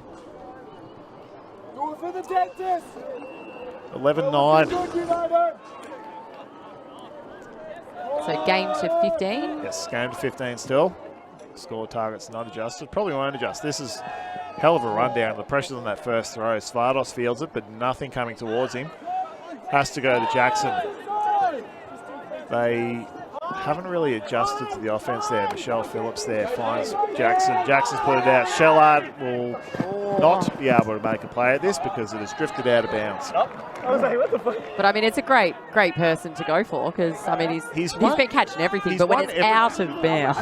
Do it for the Texas. 11-9. So game to 15. Yes, game to 15 still. Score target's not adjusted. Probably won't adjust. This is hell of a rundown. The pressure's on that first throw. Svardos fields it, but nothing coming towards him. Has to go to Jackson. They haven't really adjusted to the offense there. Michelle Phillips there finds Jackson. Jackson's put it out. Shellard will not be able to make a play at this because it has drifted out of bounds. But I mean, it's a great person to go for because I mean he's been catching everything, but when it's out of bounds,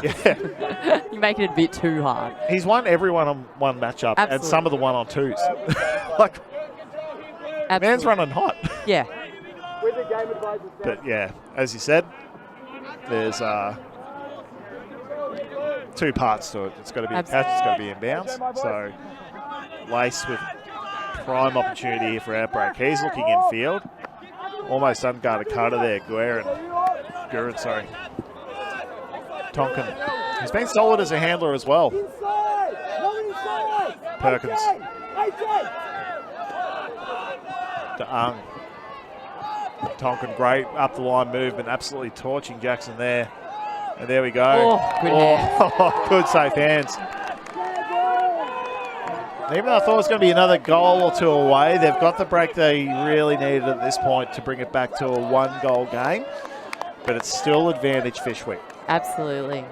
you're making it a bit too hard. He's won every one-on-one matchup and some of the one-on-twos. Like, man's running hot. Yeah. But yeah, as you said, there's two parts to it. It's got to be a catch, it's got to be in bounds. So Lace with prime opportunity here for Outbreak. He's looking in field. Almost unguarded cutter there, Gurin, sorry. Tonkin. He's been solid as a handler as well. Perkins. DeAng. Tonkin, great up the line movement, absolutely torching Jackson there. And there we go. Good safe hands. Even though I thought it was going to be another goal or two away, they've got the break they really needed at this point to bring it back to a one-goal game. But it's still advantage Fyshwick. Absolutely.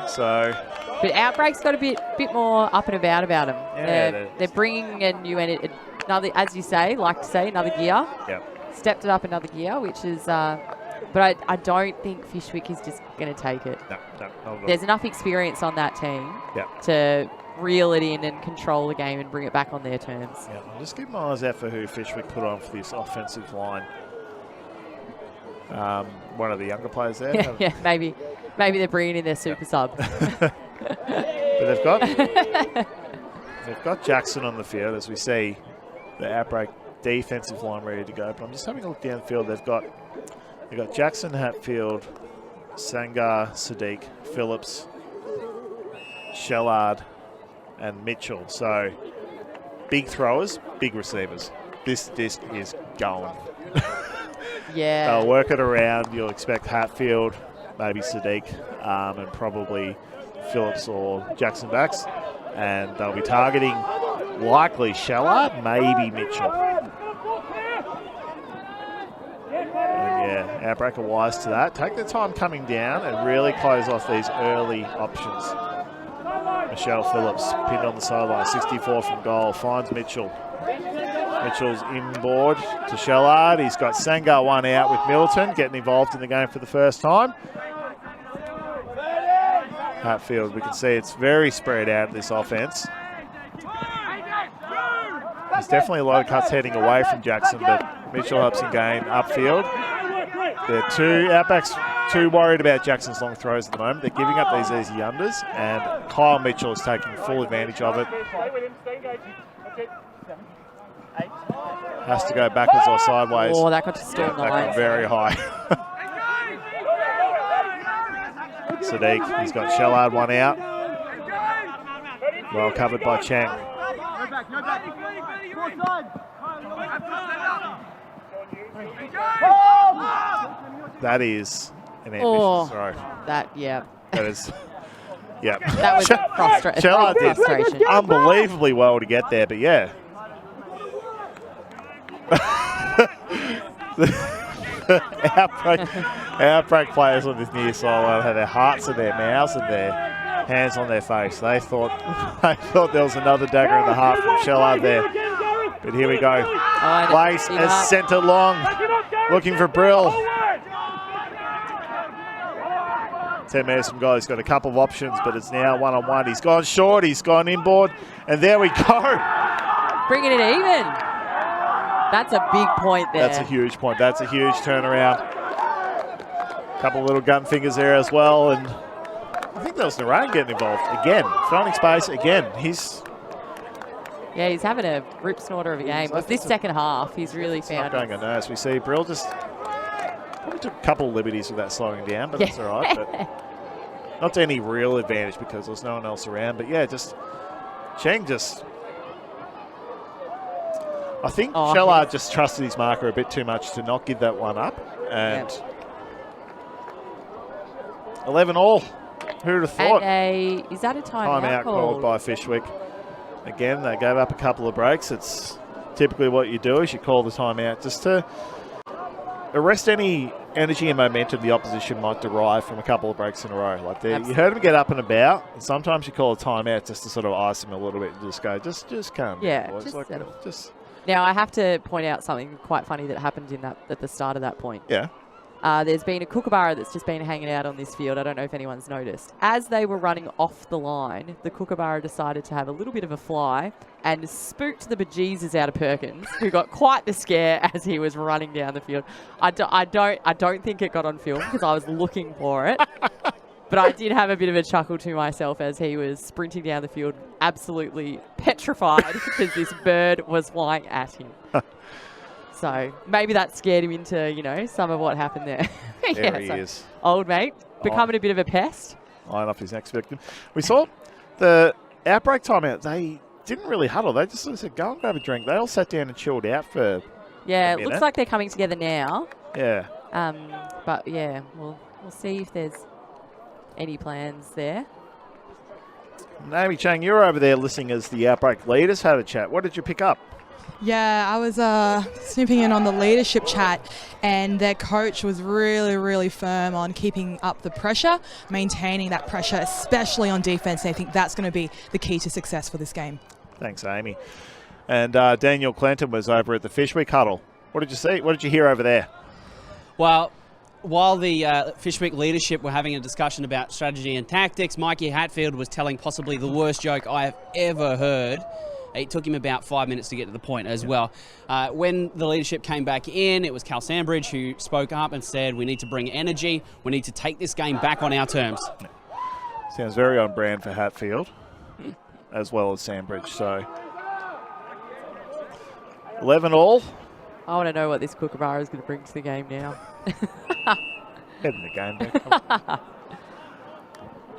So, but Outbreak's got a bit more up and about them. Yeah, they're bringing a new another, as you say, another gear. Yep. Stepped it up another gear, which is. But I don't think Fyshwick is just going to take it. No, not at all. There's enough experience on that team to reel it in and control the game and bring it back on their terms. Yeah, I'll just keep my eyes out for who Fyshwick put on for this offensive line. One of the younger players there. Yeah, maybe they're bringing in their super sub. But they've got Jackson on the field, as we see the Outbreak defensive line ready to go. But I'm just having a look down the field. They've got Jackson, Hatfield, Sangar, Sadiq, Phillips, Shellard, and Mitchell. So big throwers, big receivers. This disc is going. Yeah. They'll work it around. You'll expect Hatfield, maybe Sadiq, and probably Phillips or Jackson backs. And they'll be targeting likely Shellard, maybe Mitchell. And yeah, Outbreak are wise to that. Take their time coming down and really close off these early options. Michelle Phillips pinned on the sideline, 64 from goal, finds Mitchell. Mitchell's inboard to Shellard. He's got Sangar one out with Middleton, getting involved in the game for the first time. Hatfield, we can see it's very spread out, this offense. There's definitely a lot of cuts heading away from Jackson, but Mitchell helps him gain upfield. Outback's too worried about Jackson's long throws at the moment. They're giving up these easy unders, and Kyle Mitchell is taking full advantage of it. Has to go backwards or sideways. Oh, that got to stall the that line. got very high. Sadiq, he's got Shellard one out. Well covered by Chang. That is an ambitious throw. That is, yeah. That was frustration. Shellard did unbelievably well to get there, but yeah. Outbreak players on this near sideline have their hearts and their mouths and their hands on their face. They thought there was another dagger in the heart from Shellard there. But here we go. Lace has sent it long, looking for Brill. 10 metres from goal. He's got a couple of options, but it's now one-on-one. He's gone short, he's gone inboard, and there we go. Bringing it even. That's a big point there. That's a huge point. That's a huge turnaround. Couple of little gun fingers there as well, and I think that was Narayan getting involved again. Finding space again. He's having a rip snorter of a game. Well, this second half, he's really found going on as we see. Brill just probably took a couple of liberties with that slowing down, but that's all right. But not to any real advantage because there's no one else around. But yeah, just Cheng just. I think Shellard just trusted his marker a bit too much to not give that one up, and 11-all. Who'd have thought? And is that a timeout called by Fyshwick? Again, they gave up a couple of breaks. It's typically what you do is you call the timeout just to arrest any energy and momentum the opposition might derive from a couple of breaks in a row. Like you heard them get up and about, and sometimes you call a timeout just to sort of ice them a little bit and just go, just calm down, boys. Now, I have to point out something quite funny that happened at the start of that point. Yeah. There's been a kookaburra that's just been hanging out on this field. I don't know if anyone's noticed. As they were running off the line, the kookaburra decided to have a little bit of a fly and spooked the bejesus out of Perkins, who got quite the scare as he was running down the field. I don't think it got on film because I was looking for it. But I did have a bit of a chuckle to myself as he was sprinting down the field, absolutely petrified because this bird was flying at him. So maybe that scared him into, some of what happened there. There he is. Old mate, becoming a bit of a pest. Line up his next victim. We saw the Outbreak timeout. They didn't really huddle. They just sort of said, go and grab a drink. They all sat down and chilled out for it looks like they're coming together now. Yeah. But yeah, we'll see if there's any plans there. Naomi Chang, you were over there listening as the Outbreak leaders had a chat. What did you pick up? Yeah, I was snooping in on the leadership chat, and their coach was really, really firm on keeping up the pressure, maintaining that pressure, especially on defense. And I think that's going to be the key to success for this game. Thanks, Amy. And Daniel Clinton was over at the Fyshwick huddle. What did you see? What did you hear over there? Well, while the Fyshwick leadership were having a discussion about strategy and tactics, Mikey Hatfield was telling possibly the worst joke I have ever heard. It took him about 5 minutes to get to the point as well. When the leadership came back in, it was Cal Sandbridge who spoke up and said, we need to bring energy. We need to take this game back on our terms. Sounds very on brand for Hatfield, as well as Sandbridge. So 11-all. I want to know what this kookaburra is going to bring to the game now. Head in the game, man.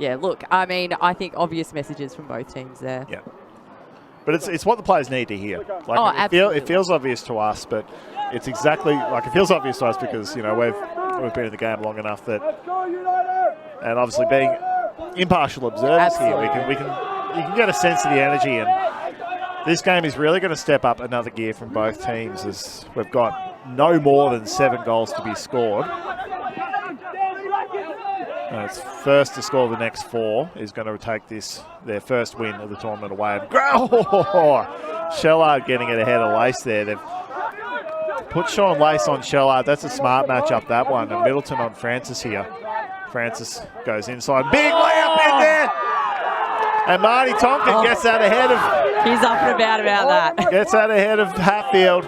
Yeah, look, I mean, I think obvious messages from both teams there. Yeah. But it's what the players need to hear. Absolutely. It feels obvious to us, but it's exactly like it feels obvious to us because we've been in the game long enough that, and obviously being impartial observers here, you can get a sense of the energy, and this game is really going to step up another gear from both teams as we've got no more than 7 goals to be scored. It's first to score the next 4 is going to take their first win of the tournament away. Shellard getting it ahead of Lace there. They've put Sean Lace on Shellard. That's a smart matchup, that one. And Middleton on Francis here. Francis goes inside. Big layup in there. And Marty Tonkin gets that ahead of... He's up and about that. Gets that ahead of Hatfield.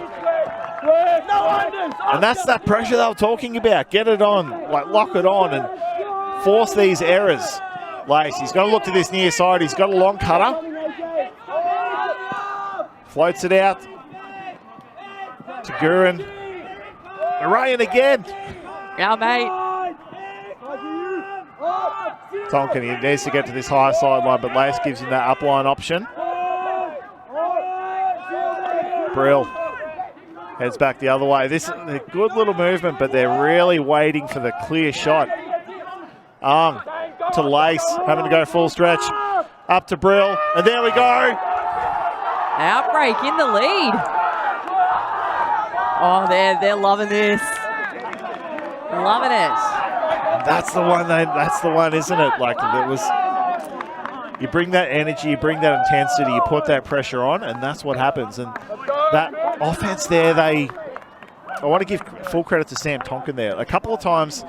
And that's that pressure they were talking about. Get it on, lock it on and force these errors. Lace, he's got to look to this near side. He's got a long cutter. Floats it out to Gurin. Narayan again. Yeah, mate. Tonkin, he needs to get to this high sideline, but Lace gives him that upline option. Brill heads back the other way. This is a good little movement, but they're really waiting for the clear shot. To Lace, having to go full stretch. Up to Brill, and there we go. Outbreak in the lead. Oh, they're loving this. Loving it. That's the one, isn't it? You bring that energy, you bring that intensity, you put that pressure on, and that's what happens. And that offense there, I want to give full credit to Sam Tonkin there. A couple of times,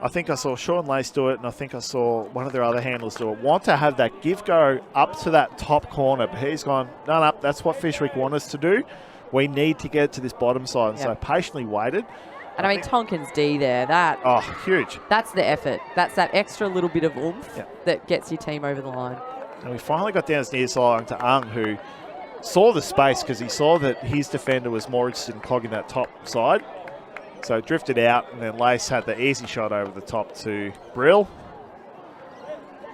I think I saw Sean Lace do it, and I think I saw one of their other handlers do it. Want to have that give-go up to that top corner, but he's gone, no, that's what Fyshwick want us to do. We need to get to this bottom side, and so patiently waited. And I mean, Tonkin's D there, huge. That's the effort. That's that extra little bit of oomph that gets your team over the line. And we finally got down near side to Ung, who saw the space because he saw that his defender was more interested in clogging that top side. So drifted out, and then Lace had the easy shot over the top to Brill.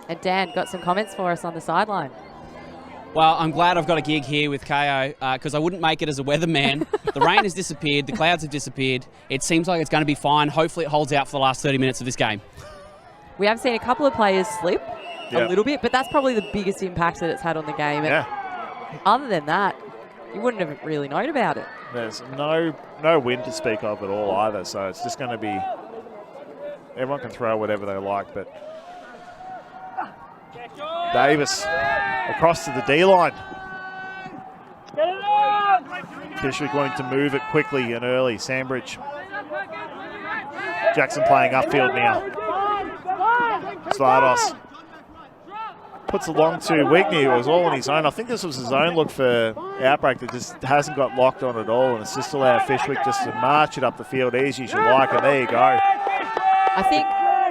And Dan got some comments for us on the sideline. Well, I'm glad I've got a gig here with Kayo because I wouldn't make it as a weatherman. The rain has disappeared. The clouds have disappeared. It seems like it's going to be fine. Hopefully it holds out for the last 30 minutes of this game. We have seen a couple of players slip a little bit, but that's probably the biggest impact that it's had on the game. And other than that, you wouldn't have really known about it. There's no wind to speak of at all either, so it's just going to be, everyone can throw whatever they like, but Davis across to the D-line. Fyshwick wanting to move it quickly and early. Sandbridge. Jackson playing upfield now. Slardos puts it long to Wigney, who was all on his own. I think this was his own look for Outbreak that just hasn't got locked on at all, and it's just allowed Fyshwick just to march it up the field easy as you like, and there you go. I think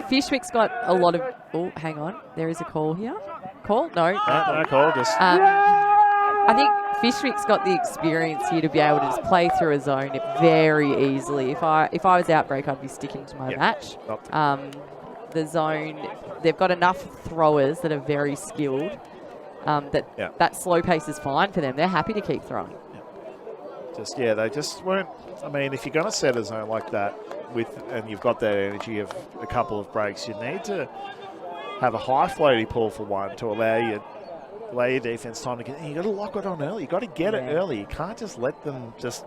Fyshwick's got a lot of... Oh, hang on. There is a call here. Call? No. No call. Just... I think Fyshwick's got the experience here to be able to just play through a zone very easily. If I was Outbreak, I'd be sticking to my match. The zone, they've got enough throwers that are very skilled that slow pace is fine for them. They're happy to keep throwing. They just weren't... I mean, if you're going to set a zone like that and you've got that energy of a couple of breaks, you need to have a high floaty pull for one to allow your defense time to get. You got to lock it on early. You got to get it early. You can't just let them just.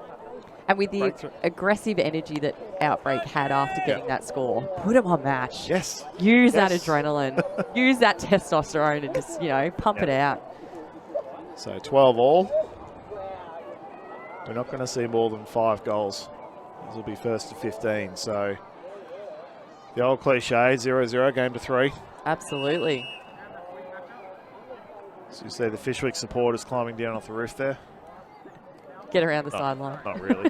And with the aggressive energy that Outbreak had after getting that score, put them on match. Yes. Use that adrenaline. Use that testosterone and just pump it out. So 12 all. We're not going to see more than 5 goals. This will be first to 15. So the old cliche, 0-0, game to 3. Absolutely. So you see the Fyshwick supporters climbing down off the roof there. Get around the sideline. Not really.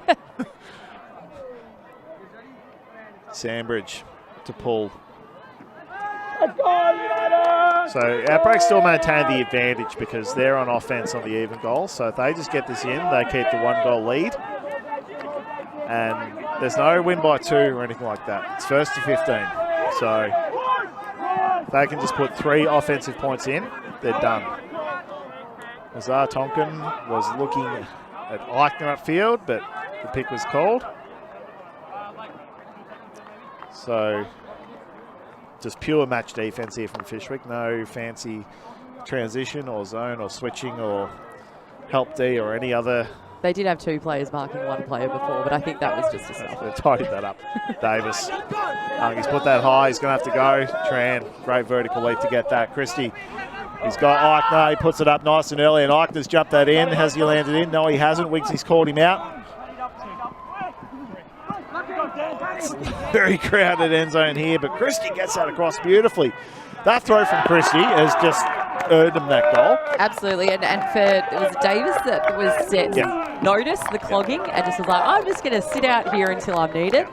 Sandbridge to pull. So Outbreak still maintain the advantage because they're on offense on the even goal. So if they just get this in, they keep the 1-goal lead. And there's no win by 2 or anything like that. It's first to 15. So if they can just put 3 offensive points in, they're done. Azar Tonkin was looking at Eichner upfield, but the pick was called. So just pure match defense here from Fyshwick. No fancy transition or zone or switching or help D or any other. They did have 2 players marking 1 player before, but I think that was just a stop. They tidied that up. Davis. He's put that high. He's going to have to go. Tran, great vertical leap to get that. Christie. He's got Eichner. He puts it up nice and early, and Eichner's jumped that in. Has he landed in? No, he hasn't. Wigsy's called him out. Very crowded end zone here, but Christie gets that across beautifully. That throw from Christie has just earned him that goal. Absolutely, and it was Davis that was set noticed the clogging and just was like, I'm just going to sit out here until I'm needed.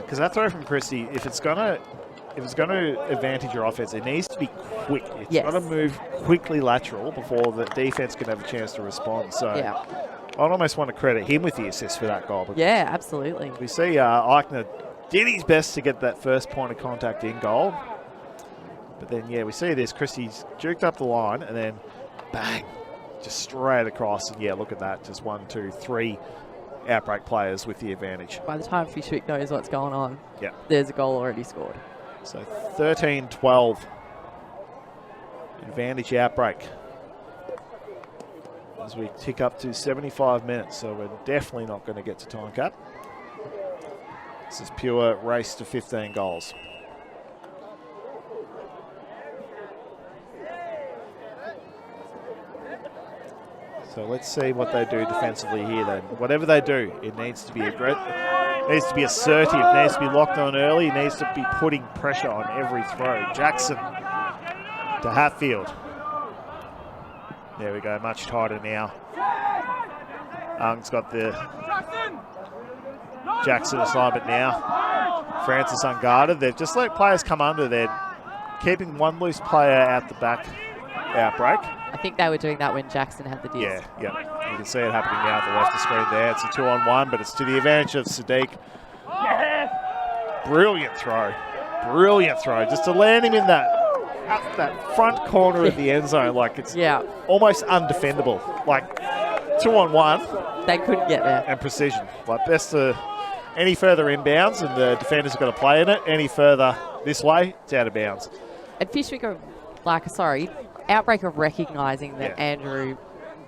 Because that throw from Christie, if it's going to advantage your offense, it needs to be quick. It's got to move quickly lateral before the defense can have a chance to respond. So I'd almost want to credit him with the assist for that goal. Yeah, absolutely. We see Eichner did his best to get that first point of contact in goal. But then, we see this. Christie's juked up the line and then bang, just straight across. And look at that. Just 1, 2, 3 Outbreak players with the advantage. By the time Fyshwick knows what's going on, there's a goal already scored. So 13-12. Advantage Outbreak. As we tick up to 75 minutes, so we're definitely not going to get to time cap. This is pure race to 15 goals. So let's see what they do defensively here then. Whatever they do, it needs to be aggressive. It needs to be assertive. It needs to be locked on early. It needs to be putting pressure on every throw. Jackson to Hatfield. There we go, much tighter now. Ung's got the Jackson assignment now. Francis unguarded. They've just let players come under. They're keeping one loose player out the back. Outbreak. I think they were doing that when Jackson had the disc. Yeah. You can see it happening now at the left of the screen there. It's a 2-on-1, but it's to the advantage of Sadiq. Brilliant throw. Brilliant throw. Just to land him in that front corner of the end zone. Like, it's almost undefendable. Like, 2-on-1. They couldn't get there. And precision. Like, best to any further inbounds, and the defenders have got to play in it. Any further this way, it's out of bounds. And Fyshwick are, Outbreak are recognising that Andrew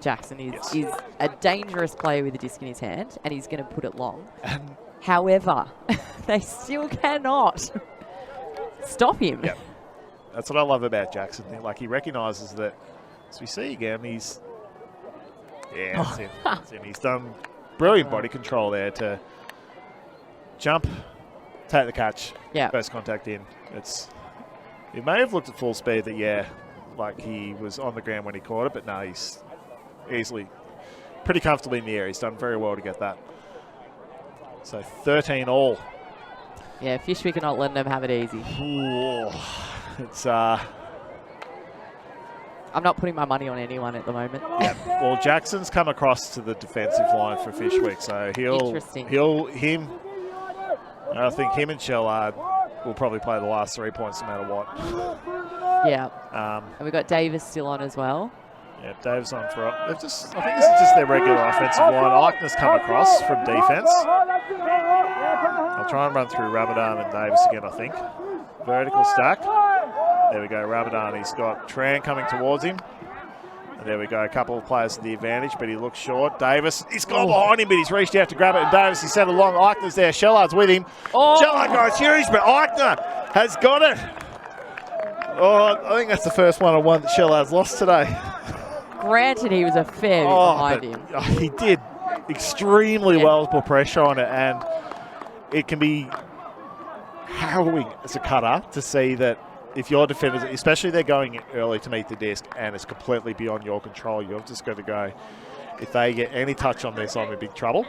Jackson is a dangerous player with a disc in his hand, and he's going to put it long. However, they still cannot stop him. Yep. That's what I love about Jackson. Like, he recognises that, as we see again, he's... Yeah, that's him. That's him. He's done brilliant body control there to jump, take the catch, first contact in. He may have looked at full speed that, like he was on the ground when he caught it, but no, he's easily, pretty comfortably in the air. He's done very well to get that. So 13 all. Yeah, Fyshwick are not letting them have it easy. Ooh, it's I'm not putting my money on anyone at the moment. Well, Jackson's come across to the defensive line for Fyshwick, so I think him and Shellard will probably play the last 3 points no matter what. Yeah. And we've got Davis still on as well. Yeah, Davis on for... I think this is just their regular offensive line. Eichner's come across from defense. I'll try and run through Ramadan and Davis again, I think. Vertical stack. There we go, Ramadan. He's got Tran coming towards him. And there we go, a couple of players to the advantage, but he looks short. Davis, he's gone behind him, but he's reached out to grab it. And Davis, he sent it along. Eichner's there. Shellard's with him. Shellard goes huge, but Eichner has got it. Oh, I think that's the first one-on-one that Shellard's lost today. Granted, he was a fair bit behind him. He did extremely well to put pressure on it, and it can be harrowing as a cutter to see that if your defenders, especially they're going early to meet the disc and it's completely beyond your control, you've just got to go, if they get any touch on this, I'm in big trouble.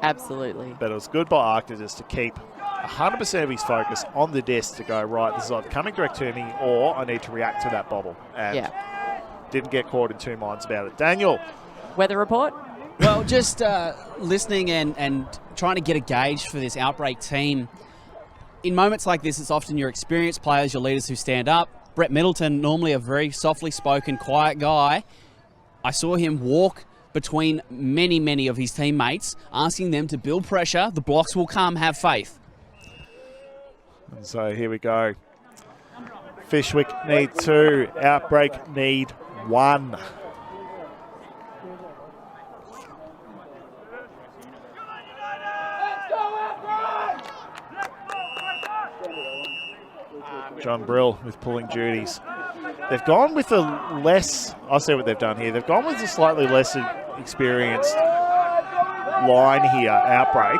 Absolutely. But it was good by Arctor just to keep 100% of his focus on the disc to go, right, this is either coming direct to me or I need to react to that bobble. And didn't get caught in two minds about it. Daniel. Weather report? Well, just listening and trying to get a gauge for this Outbreak team. In moments like this, it's often your experienced players, your leaders who stand up. Brett Middleton, normally a very softly spoken, quiet guy. I saw him walk between many of his teammates, asking them to build pressure. The blocks will come, have faith. And so here we go. Fyshwick need 2, Outbreak need 1. John Brill with pulling duties. They've gone with a less, I'll see what they've done here. They've gone with a slightly less experienced line here, Outbreak,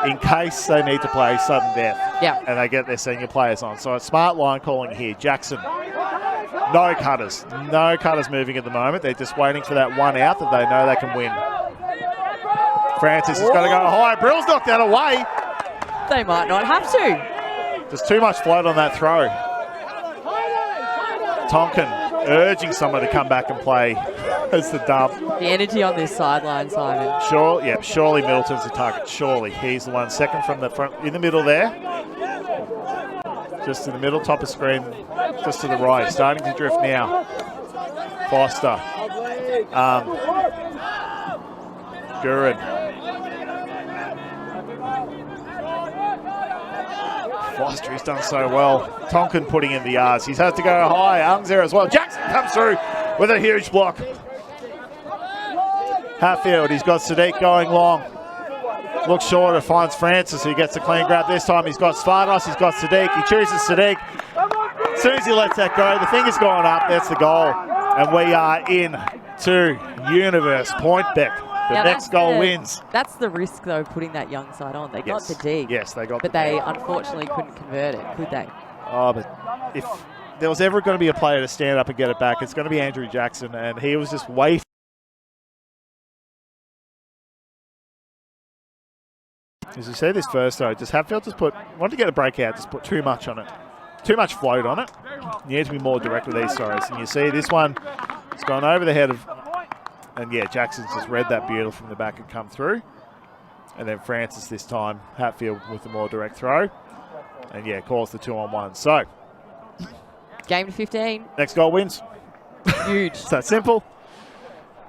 in case they need to play sudden death. Yeah. And they get their senior players on. So a smart line calling here. Jackson, no cutters. No cutters moving at the moment. They're just waiting for that one out that they know they can win. Francis has got to go high. Brill's knocked that away. They might not have to. There's too much float on that throw. Tonkin urging someone to come back and play as the dub. The energy on this sideline, Simon. Surely Middleton's the target. Surely he's the one. Second from the front, in the middle there. Just in the middle, top of screen, just to the right. Starting to drift now. Foster. Gurren. Foster, he's done so well. Tonkin putting in the yards. He's had to go high. Ung's there as well. Jackson comes through with a huge block. Hatfield, he's got Sadiq going long. Looks shorter, finds Francis, who gets a clean grab this time. He's got Svardos, he's got Sadiq. He chooses Sadiq. As soon as he lets that go, the finger's gone up. That's the goal. And we are in 8-2, Universe point, Beck. The next goal wins. That's the risk, though, putting that young side on. They got the D. Yes, they got but the D. they unfortunately couldn't convert it, could they? Oh, but if there was ever going to be a player to stand up and get it back, it's going to be Andrew Jackson, and he was just waiting. As you see this first, though, just Hatfield wanted to get a breakout, just put too much on it. Too much float on it. You need to be more direct with these throws. And you see this one, it's gone over the head of, and yeah, Jackson's just read that beautiful from the back and come through. And then Francis this time, Hatfield with the more direct throw. And yeah, calls the 2-on-1. So, game to 15. Next goal wins. Huge. It's that simple.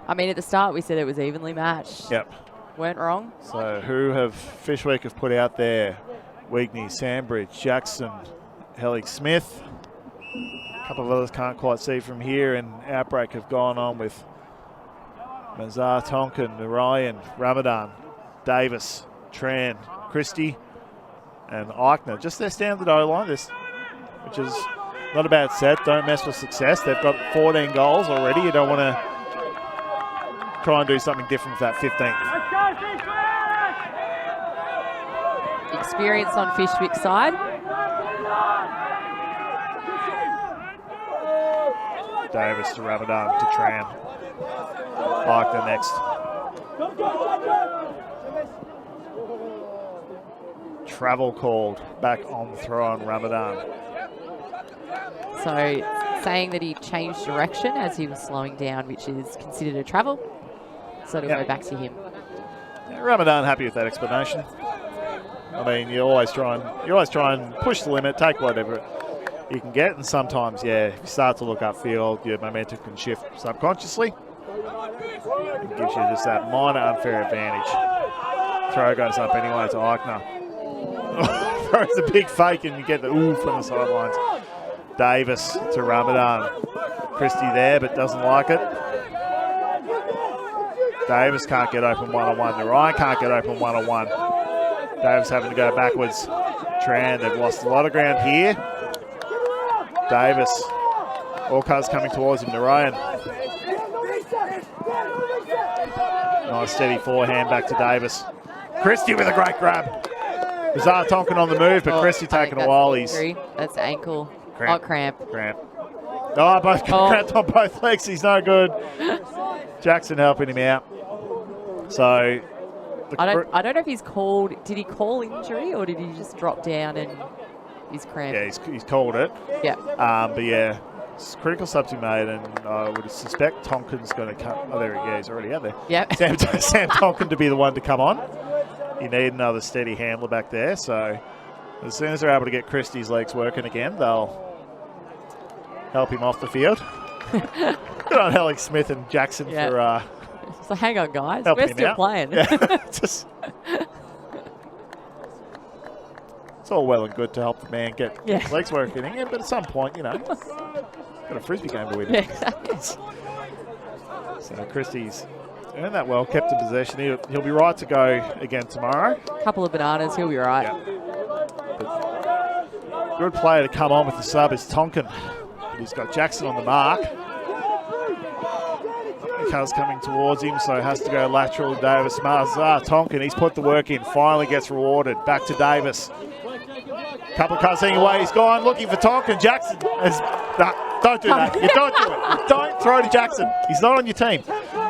I mean, at the start we said it was evenly matched. Yep. Weren't wrong. So who have Fyshwick have put out there? Wigney, Sandbridge, Jackson, Hellig Smith. A couple of others can't quite see from here, and Outbreak have gone on with Mazar, Tonkin, Narayan, Ramadan, Davis, Tran, Christie, and Eichner. Just their standard O-line, which is not a bad set. Don't mess with success. They've got 14 goals already. You don't want to try and do something different with that 15th. Experience on Fyshwick's side. Davis to Ramadan to Tran. Eichner next. Travel called back on throw on Ramadan. So saying that he changed direction as he was slowing down, which is considered a travel. So it'll go back to him. Yeah, Ramadan happy with that explanation. I mean, you always try and push the limit, take whatever you can get, and sometimes, yeah, if you start to look upfield, your momentum can shift subconsciously. It gives you just that minor unfair advantage. Throw goes up anyway to Eichner. Throws a big fake and you get the ooh from the sidelines. Davis to Ramadan. Christie there, but doesn't like it. Davis can't get open one-on-one. Narayan can't get open one-on-one. Davis having to go backwards. Tran, they've lost a lot of ground here. Davis. All cars coming towards him. Narayan. Nice steady forehand back to Davis. Christie with a great grab. Bizarre Tonkin on the move, but Christie taking a while. That's ankle. Cramp. Cramp. Oh, both cramped on both legs. He's no good. Jackson helping him out. So I don't know if he's called. Did he call injury or did he just drop down and he's cramped? Yeah, he's called it. Yeah. But yeah, it's critical subs he made, and I would suspect Tonkin's going to come. Oh, there he is, already out there. Yep. Sam Tonkin to be the one to come on. You need another steady handler back there. So as soon as they're able to get Christie's legs working again, they'll help him off the field. Good on Hellig Smith and Jackson for. So hang on, guys. We're still playing. Yeah. It's all well and good to help the man get his legs working again, but at some point, got a frisbee game to win. Yeah, exactly. So Christie's earned that well, kept in possession. He'll be right to go again tomorrow. Couple of bananas, he'll be right. Yeah. Good player to come on with the sub is Tonkin. He's got Jackson on the mark. Car's coming towards him, so has to go lateral to Davis. Mazar Tonkin, he's put the work in, finally gets rewarded. Back to Davis. Couple of cars heading away, he's gone looking for Tonkin. Jackson is, don't do that. You don't do it. Don't throw to Jackson. He's not on your team.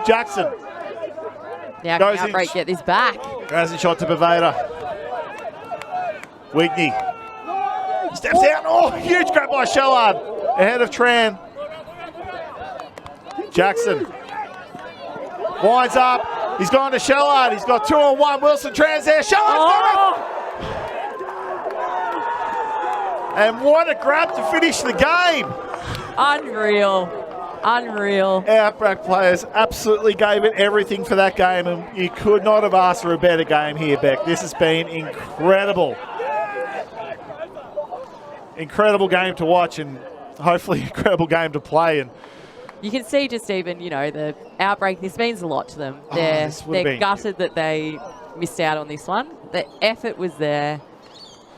Jackson. Now can Outbreak get this back? Goes in shot to Bavada. Wigney. Steps out. Oh, huge grab by Shellard. Ahead of Tran. Jackson. Winds up. He's gone to Shellard. He's got 2-on-1. Wilson Tran's there. Shellard's got it. And what a grab to finish the game. Unreal. Outbreak players absolutely gave it everything for that game, and you could not have asked for a better game here, Beck. This has been incredible. Incredible game to watch, and hopefully incredible game to play. And you can see just even, the Outbreak, this means a lot to them. They're gutted that they missed out on this one. The effort was there.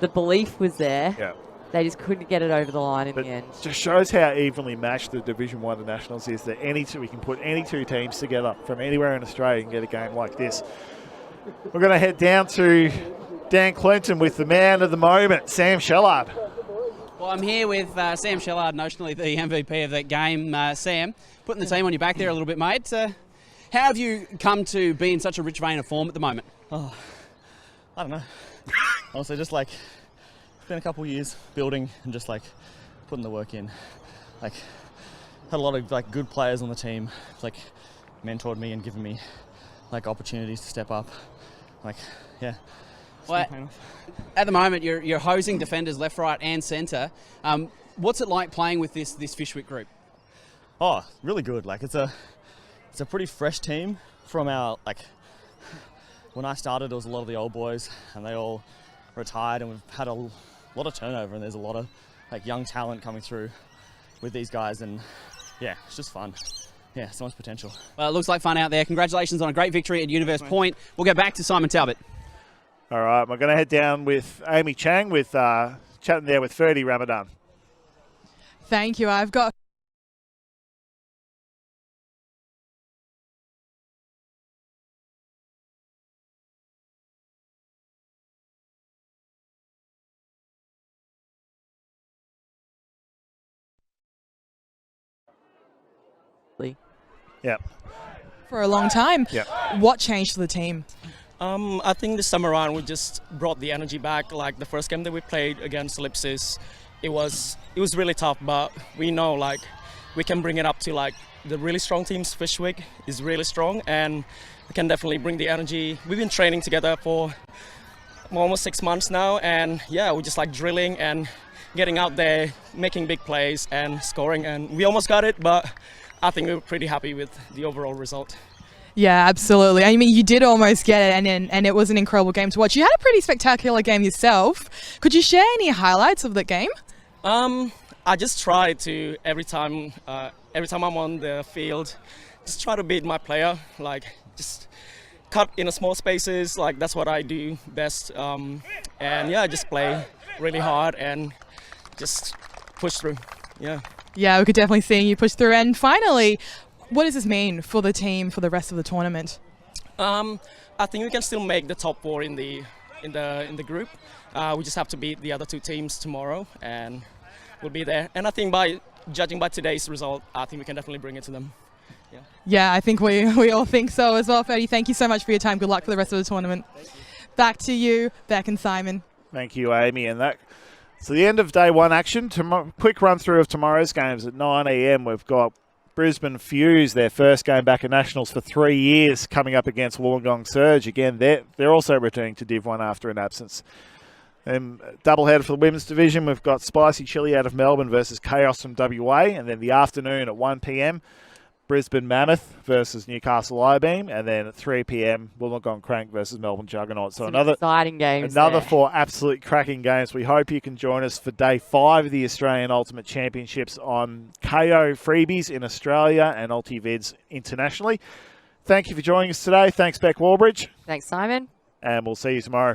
The belief was there. Yeah. they just couldn't get it over the line in the end. Just shows how evenly matched the Division 1 of Nationals is, that we can put any two teams together from anywhere in Australia and get a game like this. We're going to head down to Dan Clinton with the man of the moment, Sam Shellard. Well, I'm here with Sam Shellard, notionally the MVP of that game. Sam, putting the team on your back there a little bit, mate. How have you come to be in such a rich vein of form at the moment? Oh, I don't know. Honestly, just like, it's been a couple of years building and just like putting the work in. Like, had a lot of like good players on the team, like mentored me and given me like opportunities to step up. Like, yeah. Well, at the moment, you're hosing defenders left, right, and centre. What's it like playing with this Fyshwick group? Oh, really good. Like, it's a pretty fresh team from our like. When I started, there was a lot of the old boys, and they all retired, and we've had a lot of turnover, and there's a lot of like young talent coming through with these guys, and yeah, it's just fun. Yeah, so much potential. Well, it looks like fun out there. Congratulations on a great victory at Universe Point. We'll go back to Simon Talbot. All right, we're going to head down with Amy Chang with chatting there with Ferdy Ramadan. Thank you. I've got Yep. for a long time. Yep. What changed for the team? I think this time around we just brought the energy back. Like the first game that we played against Ellipsis, it was really tough, but we know like we can bring it up to like the really strong teams. Fyshwick is really strong, and we can definitely bring the energy. We've been training together for almost 6 months now, and yeah, we're just like drilling and getting out there, making big plays and scoring, and we almost got it, but I think we were pretty happy with the overall result. Yeah, absolutely. I mean, you did almost get it, and it was an incredible game to watch. You had a pretty spectacular game yourself. Could you share any highlights of that game? I just try to every time I'm on the field, just try to beat my player. Like just cut in a small spaces. Like that's what I do best. And yeah, just play really hard and just push through. Yeah. Yeah, we could definitely see you push through. And finally, what does this mean for the team for the rest of the tournament? I think we can still make the top 4 in the group. We just have to beat the other 2 teams tomorrow, and we'll be there. And I think judging by today's result, I think we can definitely bring it to them. Yeah. Yeah, I think we all think so as well, Ferdy. Thank you so much for your time. Good luck for the rest of the tournament. Back to you, Beck and Simon. Thank you, Amy. And so the end of day 1 action. Quick run through of tomorrow's games at 9 a.m. We've got Brisbane Fuse, their first game back at Nationals for 3 years, coming up against Wollongong Surge. Again, they're also returning to Div 1 after an absence. Then doubleheader for the women's division, we've got Spicy Chili out of Melbourne versus Chaos from WA. And then the afternoon at 1 p.m, Brisbane Mammoth versus Newcastle I-Beam. And then at 3 p.m, Wollongong Crank versus Melbourne Juggernaut. So another exciting games. Another 4 absolute cracking games. We hope you can join us for day 5 of the Australian Ultimate Championships on Kayo Freebies in Australia and Ultivids internationally. Thank you for joining us today. Thanks, Beck Warbridge. Thanks, Simon. And we'll see you tomorrow.